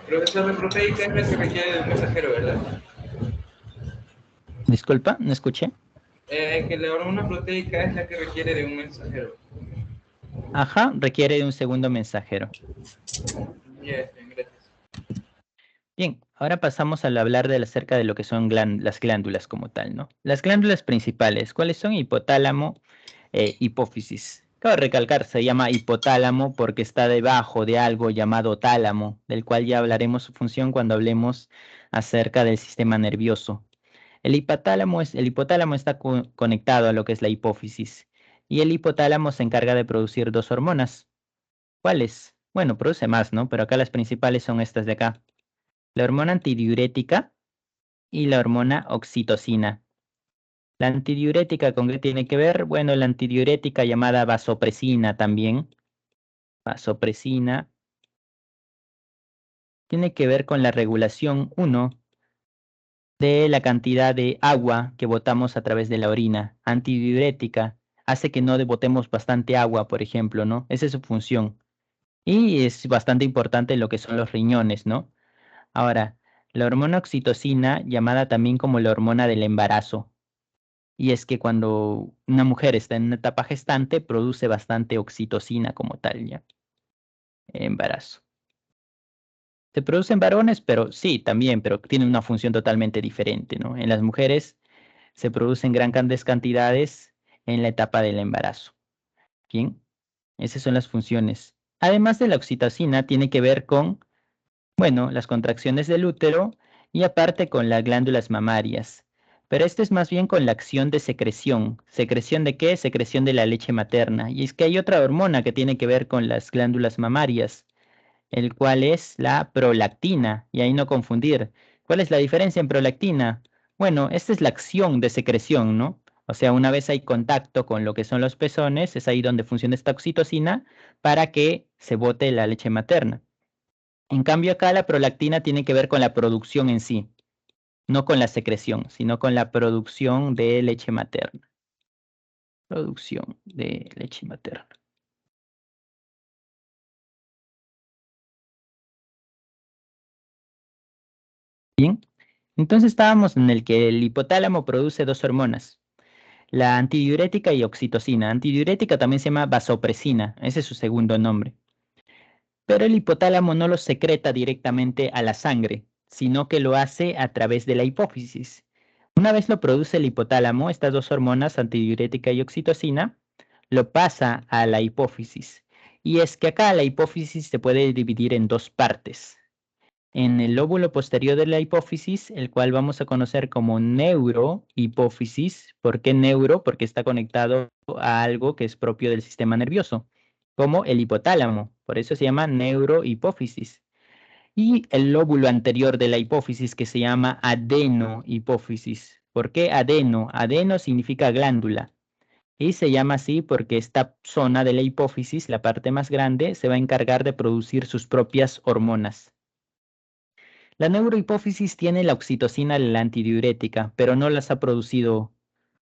Profesor, la proteica es la que requiere de un mensajero, ¿verdad? Disculpa, no escuché. Que la hormona proteica es la que requiere de un mensajero. Ajá, requiere de un segundo mensajero. Gracias. Bien, ahora pasamos a hablar acerca de lo que son las glándulas como tal, ¿no? Las glándulas principales, ¿cuáles son? Hipotálamo, hipófisis. Cabe recalcar, se llama hipotálamo porque está debajo de algo llamado tálamo, del cual ya hablaremos su función cuando hablemos acerca del sistema nervioso. El hipotálamo está conectado a lo que es la hipófisis y el hipotálamo se encarga de producir dos hormonas. ¿Cuáles? Bueno, produce más, ¿no? Pero acá las principales son estas de acá. La hormona antidiurética y la hormona oxitocina. La antidiurética, ¿con qué tiene que ver? Bueno, la antidiurética llamada vasopresina también. Vasopresina. Tiene que ver con la regulación 1 de la cantidad de agua que botamos a través de la orina. Antidiurética hace que no botemos bastante agua, por ejemplo, ¿no? Esa es su función. Y es bastante importante lo que son los riñones, ¿no? Ahora, la hormona oxitocina, llamada también como la hormona del embarazo, y es que cuando una mujer está en una etapa gestante, produce bastante oxitocina como tal, ¿ya? Embarazo. Se produce en varones, pero sí, también, pero tiene una función totalmente diferente, ¿no? En las mujeres se producen grandes cantidades en la etapa del embarazo. Bien, esas son las funciones. Además de la oxitocina, tiene que ver con, bueno, las contracciones del útero y aparte con las glándulas mamarias. Pero esto es más bien con la acción de secreción. ¿Secreción de qué? Secreción de la leche materna. Y es que hay otra hormona que tiene que ver con las glándulas mamarias, el cual es la prolactina, y ahí no confundir. ¿Cuál es la diferencia en prolactina? Bueno, esta es la acción de secreción, ¿no? O sea, una vez hay contacto con lo que son los pezones, es ahí donde funciona esta oxitocina para que se bote la leche materna. En cambio, acá la prolactina tiene que ver con la producción en sí, no con la secreción, sino con la producción de leche materna. Producción de leche materna. Bien, entonces estábamos en el que el hipotálamo produce dos hormonas, la antidiurética y oxitocina. Antidiurética también se llama vasopresina, ese es su segundo nombre. Pero el hipotálamo no lo secreta directamente a la sangre, sino que lo hace a través de la hipófisis. Una vez lo produce el hipotálamo, estas dos hormonas, antidiurética y oxitocina, lo pasa a la hipófisis. Y es que acá la hipófisis se puede dividir en dos partes. En el lóbulo posterior de la hipófisis, el cual vamos a conocer como neurohipófisis. ¿Por qué neuro? Porque está conectado a algo que es propio del sistema nervioso, como el hipotálamo. Por eso se llama neurohipófisis. Y el lóbulo anterior de la hipófisis que se llama adenohipófisis. ¿Por qué adeno? Adeno significa glándula. Y se llama así porque esta zona de la hipófisis, la parte más grande, se va a encargar de producir sus propias hormonas. La neurohipófisis tiene la oxitocina, la antidiurética, pero no las ha producido,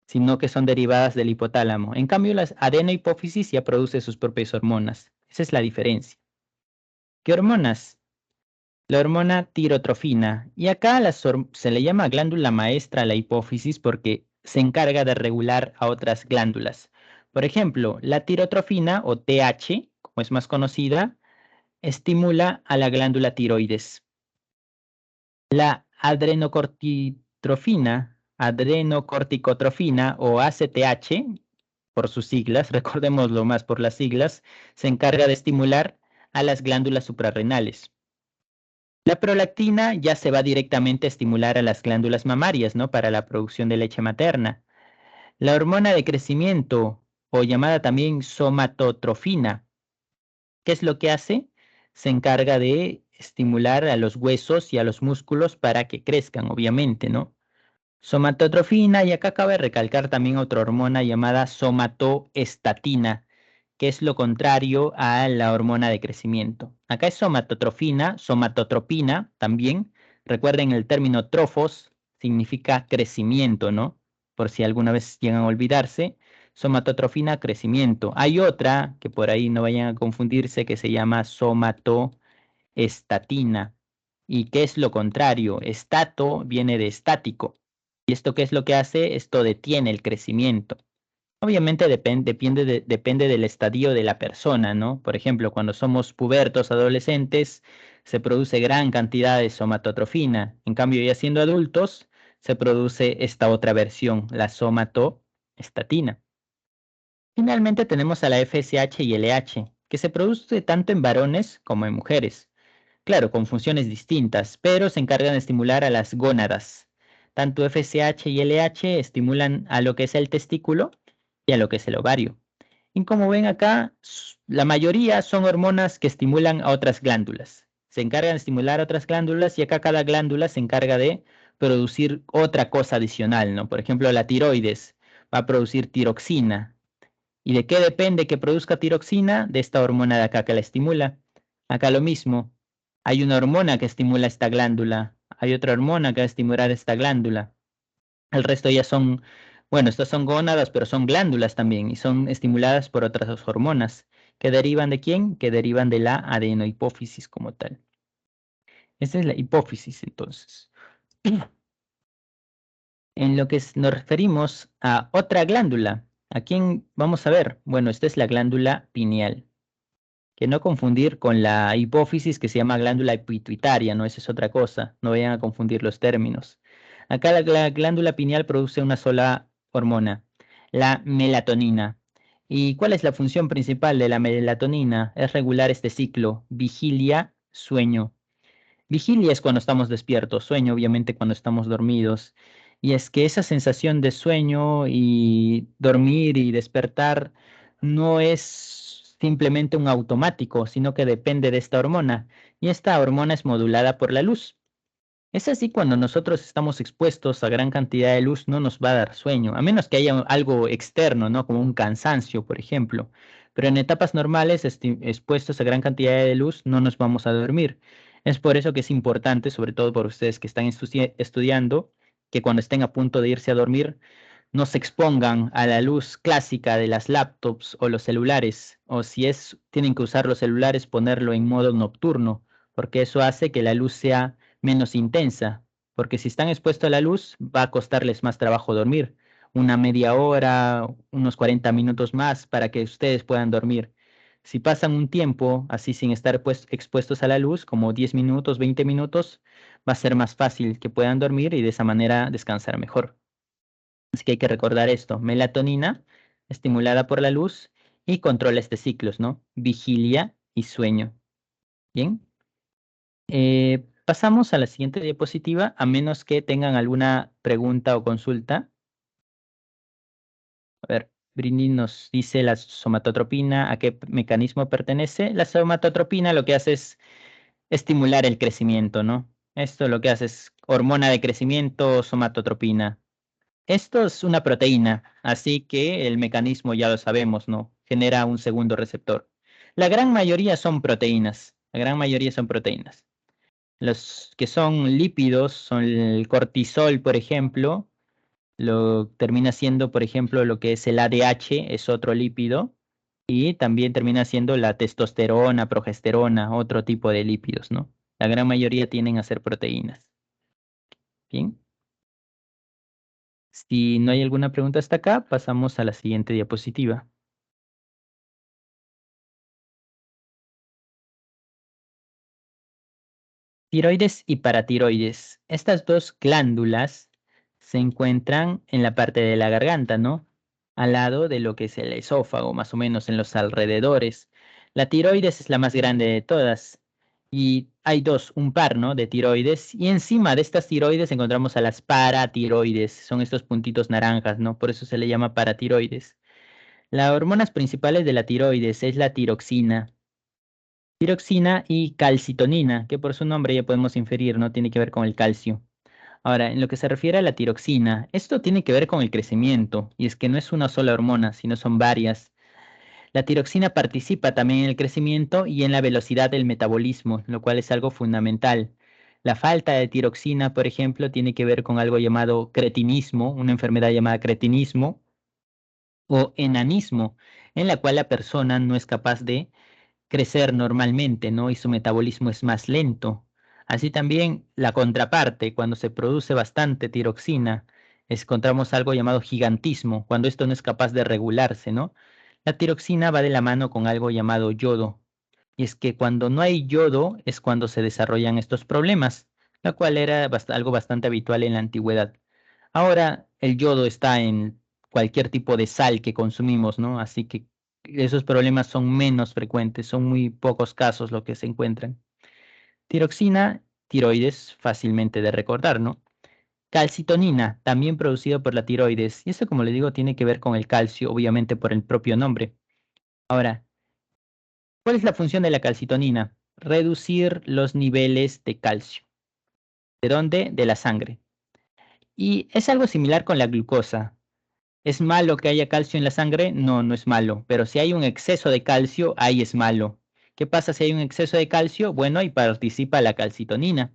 sino que son derivadas del hipotálamo. En cambio, la adenohipófisis ya produce sus propias hormonas. Esa es la diferencia. ¿Qué hormonas? La hormona tirotrofina. Y acá se le llama glándula maestra a la hipófisis porque se encarga de regular a otras glándulas. Por ejemplo, la tirotrofina o TH, como es más conocida, estimula a la glándula tiroides. La adrenocorticotrofina o ACTH, por sus siglas, recordémoslo más por las siglas, se encarga de estimular a las glándulas suprarrenales. La prolactina ya se va directamente a estimular a las glándulas mamarias, ¿no? Para la producción de leche materna. La hormona de crecimiento, o llamada también somatotrofina, ¿qué es lo que hace? Se encarga de estimular a los huesos y a los músculos para que crezcan, obviamente, ¿no? Somatotrofina, y acá cabe recalcar también otra hormona llamada somatoestatina, que es lo contrario a la hormona de crecimiento. Acá es somatotrofina, somatotropina también. Recuerden el término trofos, significa crecimiento, ¿no? Por si alguna vez llegan a olvidarse. Somatotrofina, crecimiento. Hay otra, que por ahí no vayan a confundirse, que se llama somatoestatina. ¿Y qué es lo contrario? Estato viene de estático. ¿Y esto qué es lo que hace? Esto detiene el crecimiento. Obviamente depende del estadio de la persona, ¿no? Por ejemplo, cuando somos pubertos, adolescentes, se produce gran cantidad de somatotrofina. En cambio, ya siendo adultos, se produce esta otra versión, la somatoestatina. Finalmente tenemos a la FSH y LH, que se produce tanto en varones como en mujeres. Claro, con funciones distintas, pero se encargan de estimular a las gónadas. Tanto FSH y LH estimulan a lo que es el testículo y a lo que es el ovario. Y como ven acá, la mayoría son hormonas que estimulan a otras glándulas. Se encargan de estimular a otras glándulas y acá cada glándula se encarga de producir otra cosa adicional, ¿no? Por ejemplo, la tiroides va a producir tiroxina. ¿Y de qué depende que produzca tiroxina? De esta hormona de acá que la estimula. Acá lo mismo. Hay una hormona que estimula esta glándula. Hay otra hormona que va a estimular esta glándula. El resto ya son, bueno, estas son gónadas, pero son glándulas también y son estimuladas por otras hormonas. ¿Que derivan de quién? Que derivan de la adenohipófisis como tal. Esta es la hipófisis, entonces. En lo que nos referimos a otra glándula. ¿A quién vamos a ver? Bueno, esta es la glándula pineal. Que no confundir con la hipófisis que se llama glándula pituitaria, no, esa es otra cosa. No vayan a confundir los términos. Acá la glándula pineal produce una sola hormona, la melatonina. ¿Y cuál es la función principal de la melatonina? Es regular este ciclo, vigilia, sueño. Vigilia es cuando estamos despiertos, sueño obviamente cuando estamos dormidos. Y es que esa sensación de sueño y dormir y despertar no es simplemente un automático, sino que depende de esta hormona. Y esta hormona es modulada por la luz. Es así cuando nosotros estamos expuestos a gran cantidad de luz, no nos va a dar sueño, a menos que haya algo externo, ¿no? Como un cansancio, por ejemplo. Pero en etapas normales, expuestos a gran cantidad de luz, no nos vamos a dormir. Es por eso que es importante, sobre todo por ustedes que están estudiando, que cuando estén a punto de irse a dormir, no se expongan a la luz clásica de las laptops o los celulares, o si tienen que usar los celulares, ponerlo en modo nocturno, porque eso hace que la luz sea menos intensa, porque si están expuestos a la luz, va a costarles más trabajo dormir, una media hora, unos 40 minutos más para que ustedes puedan dormir. Si pasan un tiempo así sin estar expuestos a la luz, como 10 minutos, 20 minutos, va a ser más fácil que puedan dormir y de esa manera descansar mejor. Así que hay que recordar esto, melatonina estimulada por la luz y controla este ciclos, ¿no? Vigilia y sueño. Bien. Pasamos a la siguiente diapositiva, a menos que tengan alguna pregunta o consulta. A ver, Brini nos dice la somatotropina, ¿a qué mecanismo pertenece? La somatotropina lo que hace es estimular el crecimiento, ¿no? Esto lo que hace es hormona de crecimiento, somatotropina. Esto es una proteína, así que el mecanismo ya lo sabemos, ¿no? Genera un segundo receptor. La gran mayoría son proteínas, la gran mayoría son proteínas. Los que son lípidos son el cortisol, por ejemplo, lo termina siendo, por ejemplo, lo que es el ADH, es otro lípido, y también termina siendo la testosterona, progesterona, otro tipo de lípidos, ¿no? La gran mayoría tienden a ser proteínas. Bien. Si no hay alguna pregunta hasta acá, pasamos a la siguiente diapositiva. Tiroides y paratiroides. Estas dos glándulas se encuentran en la parte de la garganta, ¿no? Al lado de lo que es el esófago, más o menos en los alrededores. La tiroides es la más grande de todas. Y hay un par, ¿no? De tiroides. Y encima de estas tiroides encontramos a las paratiroides. Son estos puntitos naranjas, ¿no? Por eso se le llama paratiroides. Las hormonas principales de la tiroides es la tiroxina y calcitonina, que por su nombre ya podemos inferir, ¿no? Tiene que ver con el calcio. Ahora, en lo que se refiere a la tiroxina, esto tiene que ver con el crecimiento, y es que no es una sola hormona, sino son varias. La tiroxina participa también en el crecimiento y en la velocidad del metabolismo, lo cual es algo fundamental. La falta de tiroxina, por ejemplo, tiene que ver con algo llamado cretinismo, una enfermedad llamada cretinismo o enanismo, en la cual la persona no es capaz de crecer normalmente, ¿no? Y su metabolismo es más lento. Así también la contraparte, cuando se produce bastante tiroxina, encontramos algo llamado gigantismo, cuando esto no es capaz de regularse, ¿no? La tiroxina va de la mano con algo llamado yodo. Y es que cuando no hay yodo es cuando se desarrollan estos problemas, lo cual era algo bastante habitual en la antigüedad. Ahora el yodo está en cualquier tipo de sal que consumimos, ¿no? Así que esos problemas son menos frecuentes, son muy pocos casos lo que se encuentran. Tiroxina, tiroides, fácilmente de recordar, ¿no? Calcitonina, también producido por la tiroides. Y esto, como le digo, tiene que ver con el calcio, obviamente por el propio nombre. Ahora, ¿cuál es la función de la calcitonina? Reducir los niveles de calcio. ¿De dónde? De la sangre. Y es algo similar con la glucosa. ¿Es malo que haya calcio en la sangre? No, no es malo. Pero si hay un exceso de calcio, ahí es malo. ¿Qué pasa si hay un exceso de calcio? Bueno, ahí participa la calcitonina.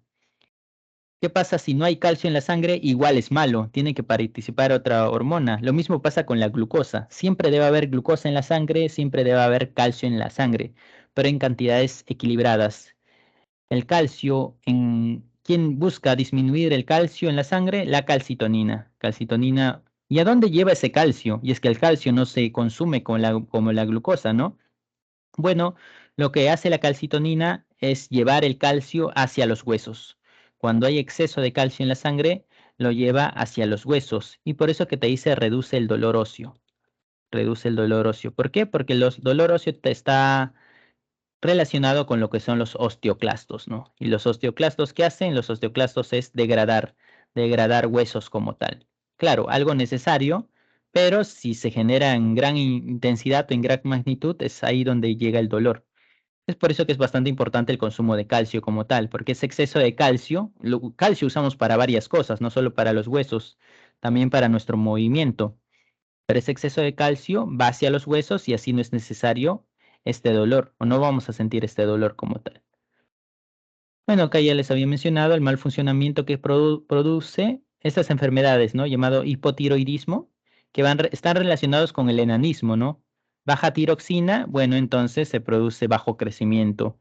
¿Qué pasa si no hay calcio en la sangre? Igual es malo, tiene que participar otra hormona. Lo mismo pasa con la glucosa. Siempre debe haber glucosa en la sangre, siempre debe haber calcio en la sangre, pero en cantidades equilibradas. El calcio, ¿quién busca disminuir el calcio en la sangre? La calcitonina. Calcitonina. ¿Y a dónde lleva ese calcio? Y es que el calcio no se consume como la glucosa, ¿no? Bueno, lo que hace la calcitonina es llevar el calcio hacia los huesos. Cuando hay exceso de calcio en la sangre, lo lleva hacia los huesos. Y por eso que te dice reduce el dolor óseo. Reduce el dolor óseo. ¿Por qué? Porque el dolor óseo está relacionado con lo que son los osteoclastos, ¿no? Y los osteoclastos, ¿qué hacen? Los osteoclastos es degradar huesos como tal. Claro, algo necesario, pero si se genera en gran intensidad o en gran magnitud, es ahí donde llega el dolor. Es por eso que es bastante importante el consumo de calcio como tal, porque ese exceso de calcio, calcio usamos para varias cosas, no solo para los huesos, también para nuestro movimiento. Pero ese exceso de calcio va hacia los huesos y así no es necesario este dolor, o no vamos a sentir este dolor como tal. Bueno, acá ya les había mencionado el mal funcionamiento que produce estas enfermedades, ¿no? Llamado hipotiroidismo, que están relacionados con el enanismo, ¿no? Baja tiroxina, bueno, entonces se produce bajo crecimiento.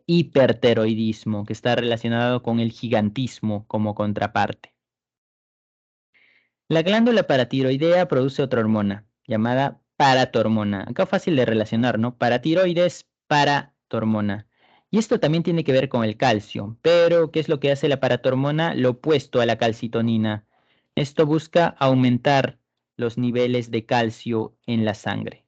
Hiperteroidismo, que está relacionado con el gigantismo como contraparte. La glándula paratiroidea produce otra hormona llamada paratormona. Acá fácil de relacionar, ¿no? Paratiroides, paratormona. Y esto también tiene que ver con el calcio. Pero, ¿qué es lo que hace la paratormona? Lo opuesto a la calcitonina. Esto busca aumentar los niveles de calcio en la sangre.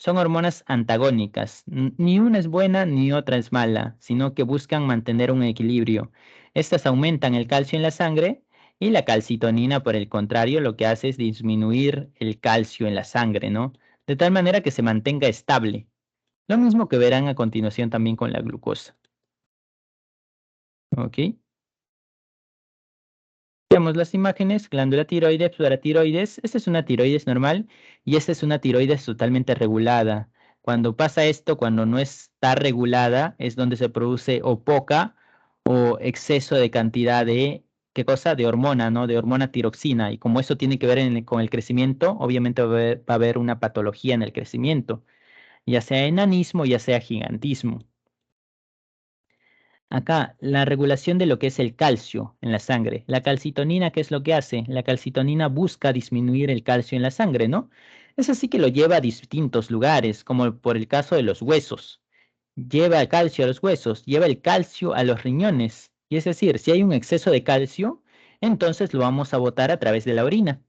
Son hormonas antagónicas. Ni una es buena ni otra es mala, sino que buscan mantener un equilibrio. Estas aumentan el calcio en la sangre y la calcitonina, por el contrario, lo que hace es disminuir el calcio en la sangre, ¿no? De tal manera que se mantenga estable. Lo mismo que verán a continuación también con la glucosa. ¿Ok? Veamos las imágenes, glándula tiroides, paratiroides. Esta es una tiroides normal y esta es una tiroides totalmente regulada. Cuando pasa esto, cuando no está regulada, es donde se produce o poca o exceso de cantidad de, ¿qué cosa? De hormona, ¿no? De hormona tiroxina. Y como eso tiene que ver con el crecimiento, obviamente va a haber una patología en el crecimiento, ya sea enanismo, ya sea gigantismo. Acá, la regulación de lo que es el calcio en la sangre. La calcitonina, ¿qué es lo que hace? La calcitonina busca disminuir el calcio en la sangre, ¿no? Es así que lo lleva a distintos lugares, como por el caso de los huesos. Lleva el calcio a los huesos, lleva el calcio a los riñones. Y es decir, si hay un exceso de calcio, entonces lo vamos a botar a través de la orina.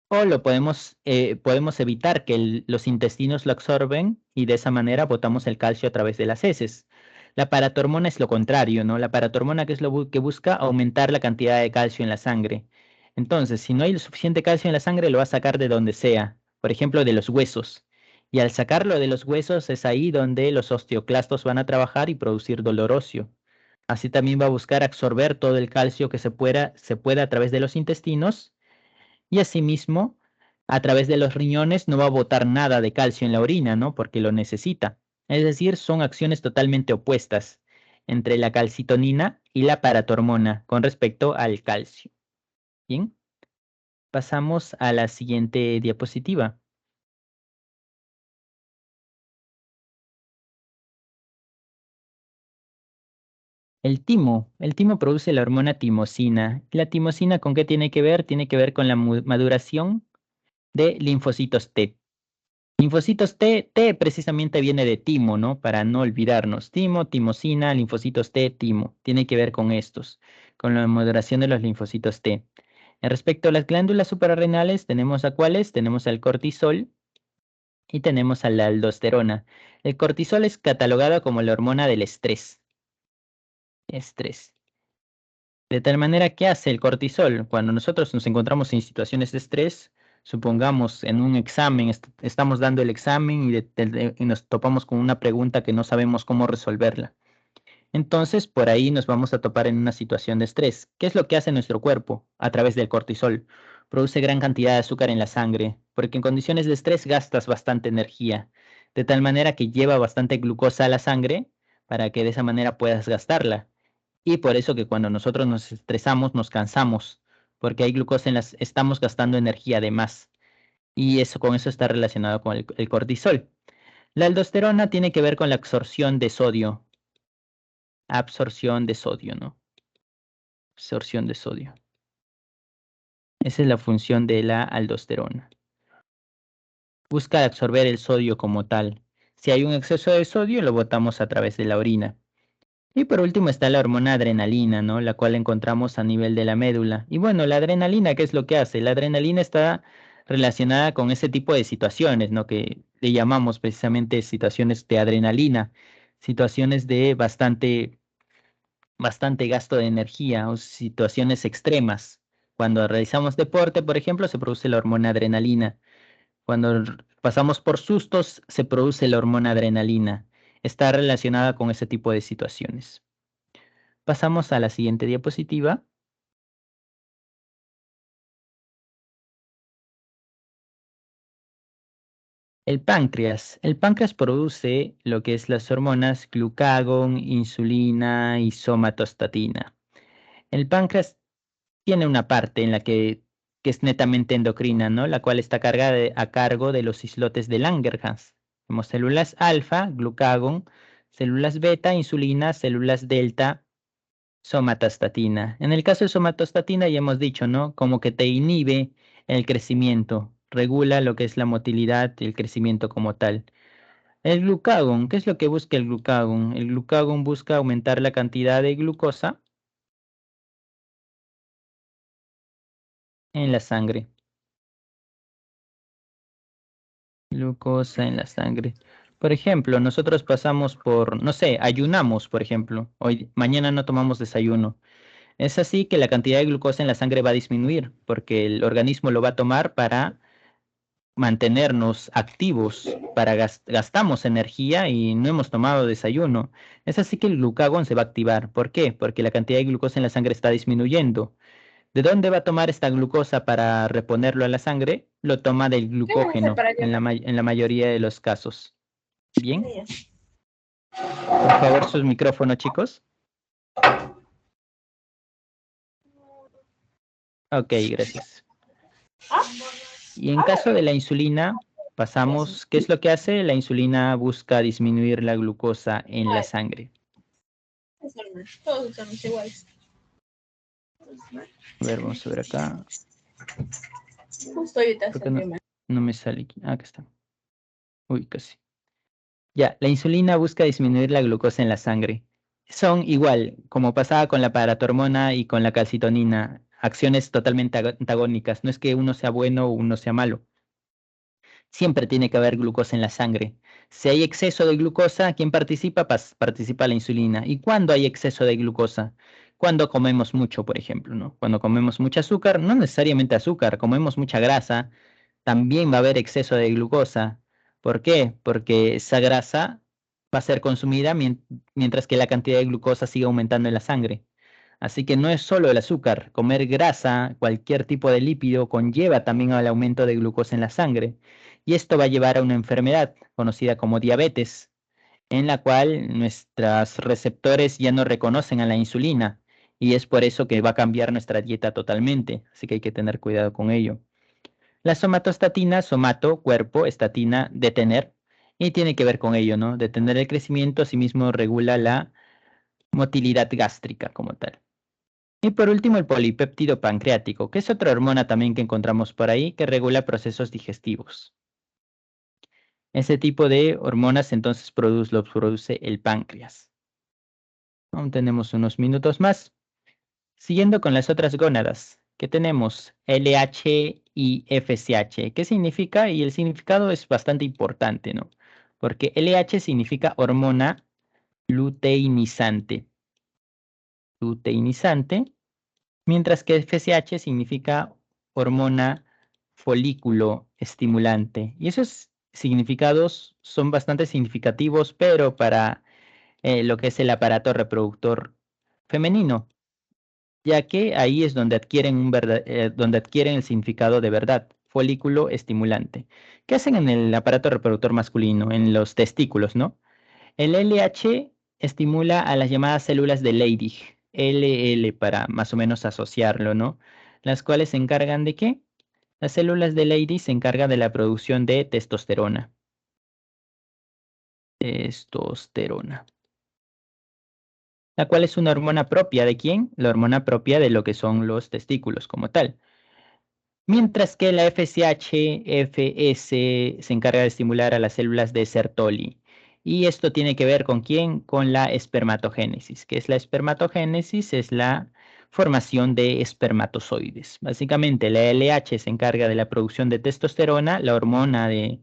O lo podemos evitar que los intestinos lo absorben y de esa manera botamos el calcio a través de las heces. La paratormona es lo contrario, ¿no? La paratormona, que es lo que busca aumentar la cantidad de calcio en la sangre. Entonces, si no hay suficiente calcio en la sangre, lo va a sacar de donde sea, por ejemplo, de los huesos. Y al sacarlo de los huesos es ahí donde los osteoclastos van a trabajar y producir dolor óseo. Así también va a buscar absorber todo el calcio que se pueda a través de los intestinos y asimismo, a través de los riñones no va a botar nada de calcio en la orina, ¿no? Porque lo necesita. Es decir, son acciones totalmente opuestas entre la calcitonina y la paratormona con respecto al calcio. Bien, pasamos a la siguiente diapositiva. El timo produce la hormona timosina. ¿La timosina con qué tiene que ver? Tiene que ver con la maduración de linfocitos T. Linfocitos T, T precisamente viene de timo, ¿no? Para no olvidarnos. Timo, timosina, linfocitos T, timo. Tiene que ver con estos, con la moderación de los linfocitos T. En respecto a las glándulas suprarrenales, ¿tenemos a cuáles? Tenemos al cortisol y tenemos a la aldosterona. El cortisol es catalogado como la hormona del estrés. Estrés. De tal manera que hace el cortisol cuando nosotros nos encontramos en situaciones de estrés. Supongamos en un examen, estamos dando el examen y nos topamos con una pregunta que no sabemos cómo resolverla. Entonces, por ahí nos vamos a topar en una situación de estrés. ¿Qué es lo que hace nuestro cuerpo a través del cortisol? Produce gran cantidad de azúcar en la sangre, porque en condiciones de estrés gastas bastante energía, de tal manera que lleva bastante glucosa a la sangre para que de esa manera puedas gastarla. Y por eso que cuando nosotros nos estresamos, nos cansamos, porque hay glucosa estamos gastando energía de más. Y eso, con eso está relacionado con el cortisol. La aldosterona tiene que ver con la absorción de sodio. Absorción de sodio, ¿no? Absorción de sodio. Esa es la función de la aldosterona. Busca absorber el sodio como tal. Si hay un exceso de sodio, lo botamos a través de la orina. Y por último está la hormona adrenalina, ¿no? La cual encontramos a nivel de la médula. Y bueno, la adrenalina, ¿qué es lo que hace? La adrenalina está relacionada con ese tipo de situaciones, ¿no? Que le llamamos precisamente situaciones de adrenalina, situaciones de bastante gasto de energía o situaciones extremas. Cuando realizamos deporte, por ejemplo, se produce la hormona adrenalina. Cuando pasamos por sustos, se produce la hormona adrenalina. Está relacionada con ese tipo de situaciones. Pasamos a la siguiente diapositiva. El páncreas. El páncreas produce lo que es las hormonas glucagón, insulina y somatostatina. El páncreas tiene una parte en la que es netamente endocrina, ¿no? La cual está a cargo de los islotes de Langerhans. Tenemos células alfa, glucagón, células beta, insulina, células delta, somatostatina. En el caso de somatostatina ya hemos dicho, ¿no? Como que te inhibe el crecimiento, regula lo que es la motilidad y el crecimiento como tal. El glucagón, ¿qué es lo que busca el glucagón? El glucagón busca aumentar la cantidad de glucosa en la sangre. Glucosa en la sangre. Por ejemplo, nosotros pasamos por, no sé, ayunamos, por ejemplo. Mañana no tomamos desayuno. Es así que la cantidad de glucosa en la sangre va a disminuir, porque el organismo lo va a tomar para mantenernos activos, para gastamos energía y no hemos tomado desayuno. Es así que el glucagón se va a activar. ¿Por qué? Porque la cantidad de glucosa en la sangre está disminuyendo. ¿De dónde va a tomar esta glucosa para reponerlo a la sangre? Lo toma del glucógeno en la mayoría de los casos. Bien. Por favor, sus micrófonos, chicos. Ok, gracias. Y en caso de la insulina, pasamos, ¿qué es lo que hace? La insulina busca disminuir la glucosa en la sangre. Todos somos iguales. A ver, vamos a ver acá. Justo ahorita ¿Por qué no me sale aquí? Ah, acá está. Uy, casi. Ya, la insulina busca disminuir la glucosa en la sangre. Son igual, como pasaba con la paratormona y con la calcitonina, acciones totalmente antagónicas. No es que uno sea bueno o uno sea malo. Siempre tiene que haber glucosa en la sangre. Si hay exceso de glucosa, ¿quién participa? Participa la insulina. ¿Y cuándo hay exceso de glucosa? Cuando comemos mucho, por ejemplo, ¿no? Cuando comemos mucho azúcar, no necesariamente azúcar, comemos mucha grasa, también va a haber exceso de glucosa. ¿Por qué? Porque esa grasa va a ser consumida mientras que la cantidad de glucosa sigue aumentando en la sangre. Así que no es solo el azúcar, comer grasa, cualquier tipo de lípido conlleva también al aumento de glucosa en la sangre. Y esto va a llevar a una enfermedad conocida como diabetes, en la cual nuestros receptores ya no reconocen a la insulina y es por eso que va a cambiar nuestra dieta totalmente. Así que hay que tener cuidado con ello. La somatostatina, somato, cuerpo, estatina, detener, y tiene que ver con ello, ¿no? Detener el crecimiento, asimismo regula la motilidad gástrica como tal. Y por último, el polipéptido pancreático, que es otra hormona también que encontramos por ahí que regula procesos digestivos. Ese tipo de hormonas entonces lo produce el páncreas. Aún tenemos unos minutos más. Siguiendo con las otras gónadas, que tenemos LH y FSH. ¿Qué significa? Y el significado es bastante importante, ¿no? Porque LH significa hormona luteinizante. Luteinizante. Mientras que FSH significa hormona folículo estimulante. Y esos significados son bastante significativos, pero para lo que es el aparato reproductor femenino, ya que ahí es donde donde adquieren el significado de verdad, folículo estimulante. ¿Qué hacen en el aparato reproductor masculino? En los testículos, ¿no? El LH estimula a las llamadas células de Leydig. LL para más o menos asociarlo, ¿no? Las cuales se encargan de ¿qué? Las células de Leydig se encargan de la producción de testosterona. Testosterona. La cual es una hormona propia ¿de quién? La hormona propia de lo que son los testículos como tal. Mientras que la FSH-FS se encarga de estimular a las células de Sertoli. Y esto tiene que ver con quién? Con la espermatogénesis. ¿Qué es la espermatogénesis? Es la formación de espermatozoides. Básicamente, la LH se encarga de la producción de testosterona, la hormona del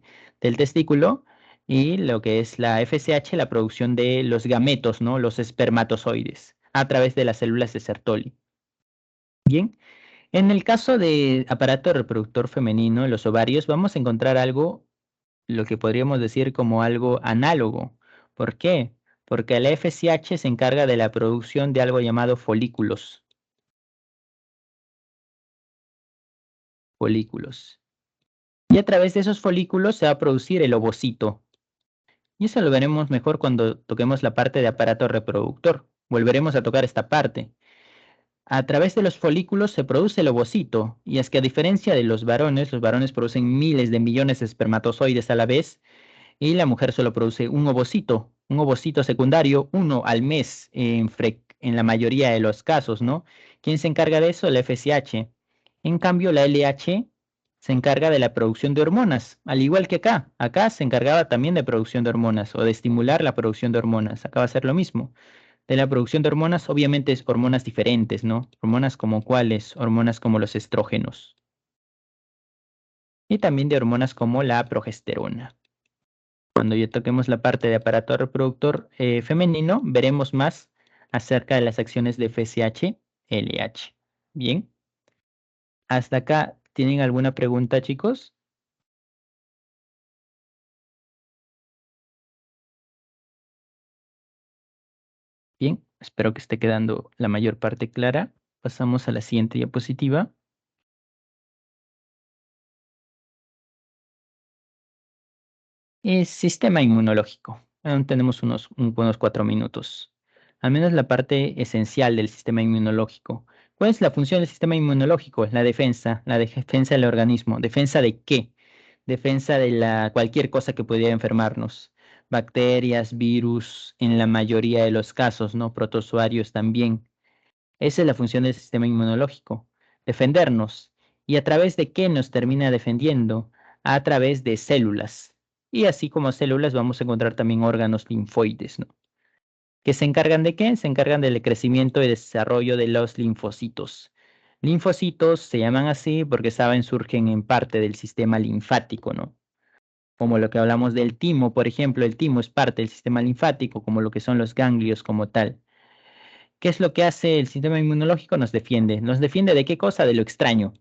testículo, y lo que es la FSH, la producción de los gametos, ¿no? Los espermatozoides, a través de las células de Sertoli. Bien. En el caso de aparato reproductor femenino, los ovarios, vamos a encontrar algo, lo que podríamos decir como algo análogo. ¿Por qué? Porque la FSH se encarga de la producción de algo llamado folículos. Folículos. Y a través de esos folículos se va a producir el ovocito. Y eso lo veremos mejor cuando toquemos la parte de aparato reproductor. Volveremos a tocar esta parte. A través de los folículos se produce el ovocito, y es que a diferencia de los varones producen miles de millones de espermatozoides a la vez, y la mujer solo produce un ovocito secundario, uno al mes en la mayoría de los casos, ¿no? ¿Quién se encarga de eso? La FSH. En cambio, la LH se encarga de la producción de hormonas, al igual que acá. Acá se encargaba también de producción de hormonas o de estimular la producción de hormonas. Acá va a ser lo mismo de la producción de hormonas, obviamente es hormonas diferentes, ¿no? Hormonas como cuáles, hormonas como los estrógenos. Y también de hormonas como la progesterona. Cuando ya toquemos la parte de aparato reproductor femenino, veremos más acerca de las acciones de FSH, LH. Bien. ¿Hasta acá tienen alguna pregunta, chicos? Bien, espero que esté quedando la mayor parte clara. Pasamos a la siguiente diapositiva. Sistema inmunológico. Aún tenemos unos 4 minutos. Al menos la parte esencial del sistema inmunológico. ¿Cuál es la función del sistema inmunológico? La defensa del organismo. ¿Defensa de qué? Defensa de cualquier cosa que pudiera enfermarnos. Bacterias, virus, en la mayoría de los casos, ¿no? Protozoarios también. Esa es la función del sistema inmunológico. Defendernos. ¿Y a través de qué nos termina defendiendo? A través de células. Y así como células vamos a encontrar también órganos linfoides, ¿no? ¿Que se encargan de qué? Se encargan del crecimiento y desarrollo de los linfocitos. Linfocitos se llaman así porque, saben, surgen en parte del sistema linfático, ¿no? Como lo que hablamos del timo, por ejemplo, el timo es parte del sistema linfático, como lo que son los ganglios como tal. ¿Qué es lo que hace el sistema inmunológico? Nos defiende. ¿Nos defiende de qué cosa? De lo extraño.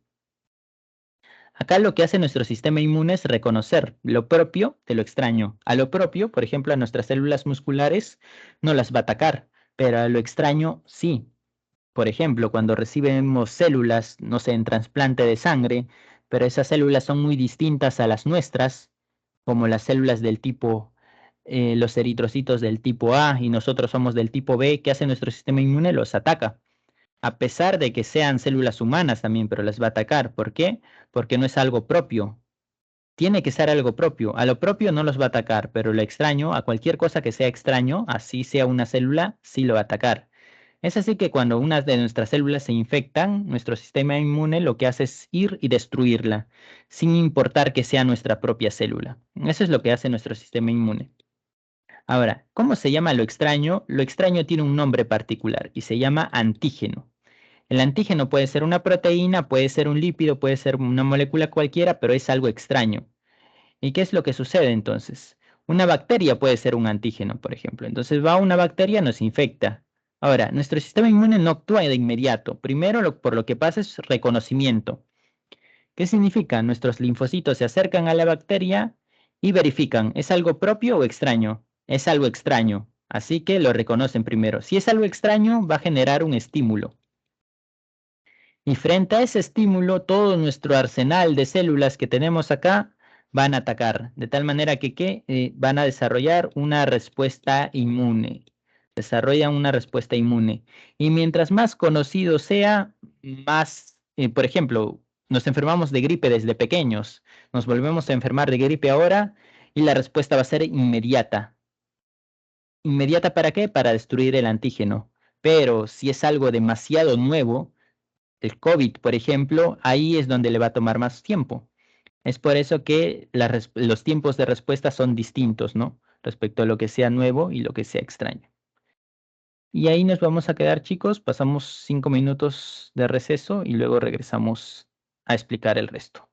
Acá lo que hace nuestro sistema inmune es reconocer lo propio de lo extraño. A lo propio, por ejemplo, a nuestras células musculares no las va a atacar, pero a lo extraño sí. Por ejemplo, cuando recibimos células, no sé, en trasplante de sangre, pero esas células son muy distintas a las nuestras, como las células del tipo, los eritrocitos del tipo A y nosotros somos del tipo B, ¿qué hace nuestro sistema inmune? Los ataca. A pesar de que sean células humanas también, pero las va a atacar. ¿Por qué? Porque no es algo propio. Tiene que ser algo propio. A lo propio no los va a atacar, pero lo extraño, a cualquier cosa que sea extraño, así sea una célula, sí lo va a atacar. Es así que cuando unas de nuestras células se infectan, nuestro sistema inmune lo que hace es ir y destruirla, sin importar que sea nuestra propia célula. Eso es lo que hace nuestro sistema inmune. Ahora, ¿cómo se llama lo extraño? Lo extraño tiene un nombre particular y se llama antígeno. El antígeno puede ser una proteína, puede ser un lípido, puede ser una molécula cualquiera, pero es algo extraño. ¿Y qué es lo que sucede entonces? Una bacteria puede ser un antígeno, por ejemplo. Entonces va una bacteria, nos infecta. Ahora, nuestro sistema inmune no actúa de inmediato. Primero, por lo que pasa es reconocimiento. ¿Qué significa? Nuestros linfocitos se acercan a la bacteria y verifican, ¿es algo propio o extraño? Es algo extraño. Así que lo reconocen primero. Si es algo extraño, va a generar un estímulo. Y frente a ese estímulo, todo nuestro arsenal de células que tenemos acá van a atacar, de tal manera que van a desarrollar una respuesta inmune. Desarrolla una respuesta inmune. Y mientras más conocido sea, más, por ejemplo, nos enfermamos de gripe desde pequeños, nos volvemos a enfermar de gripe ahora y la respuesta va a ser inmediata. ¿Inmediata para qué? Para destruir el antígeno. Pero si es algo demasiado nuevo, el COVID, por ejemplo, ahí es donde le va a tomar más tiempo. Es por eso que los tiempos de respuesta son distintos, ¿no? Respecto a lo que sea nuevo y lo que sea extraño. Y ahí nos vamos a quedar, chicos. Pasamos 5 minutos de receso y luego regresamos a explicar el resto.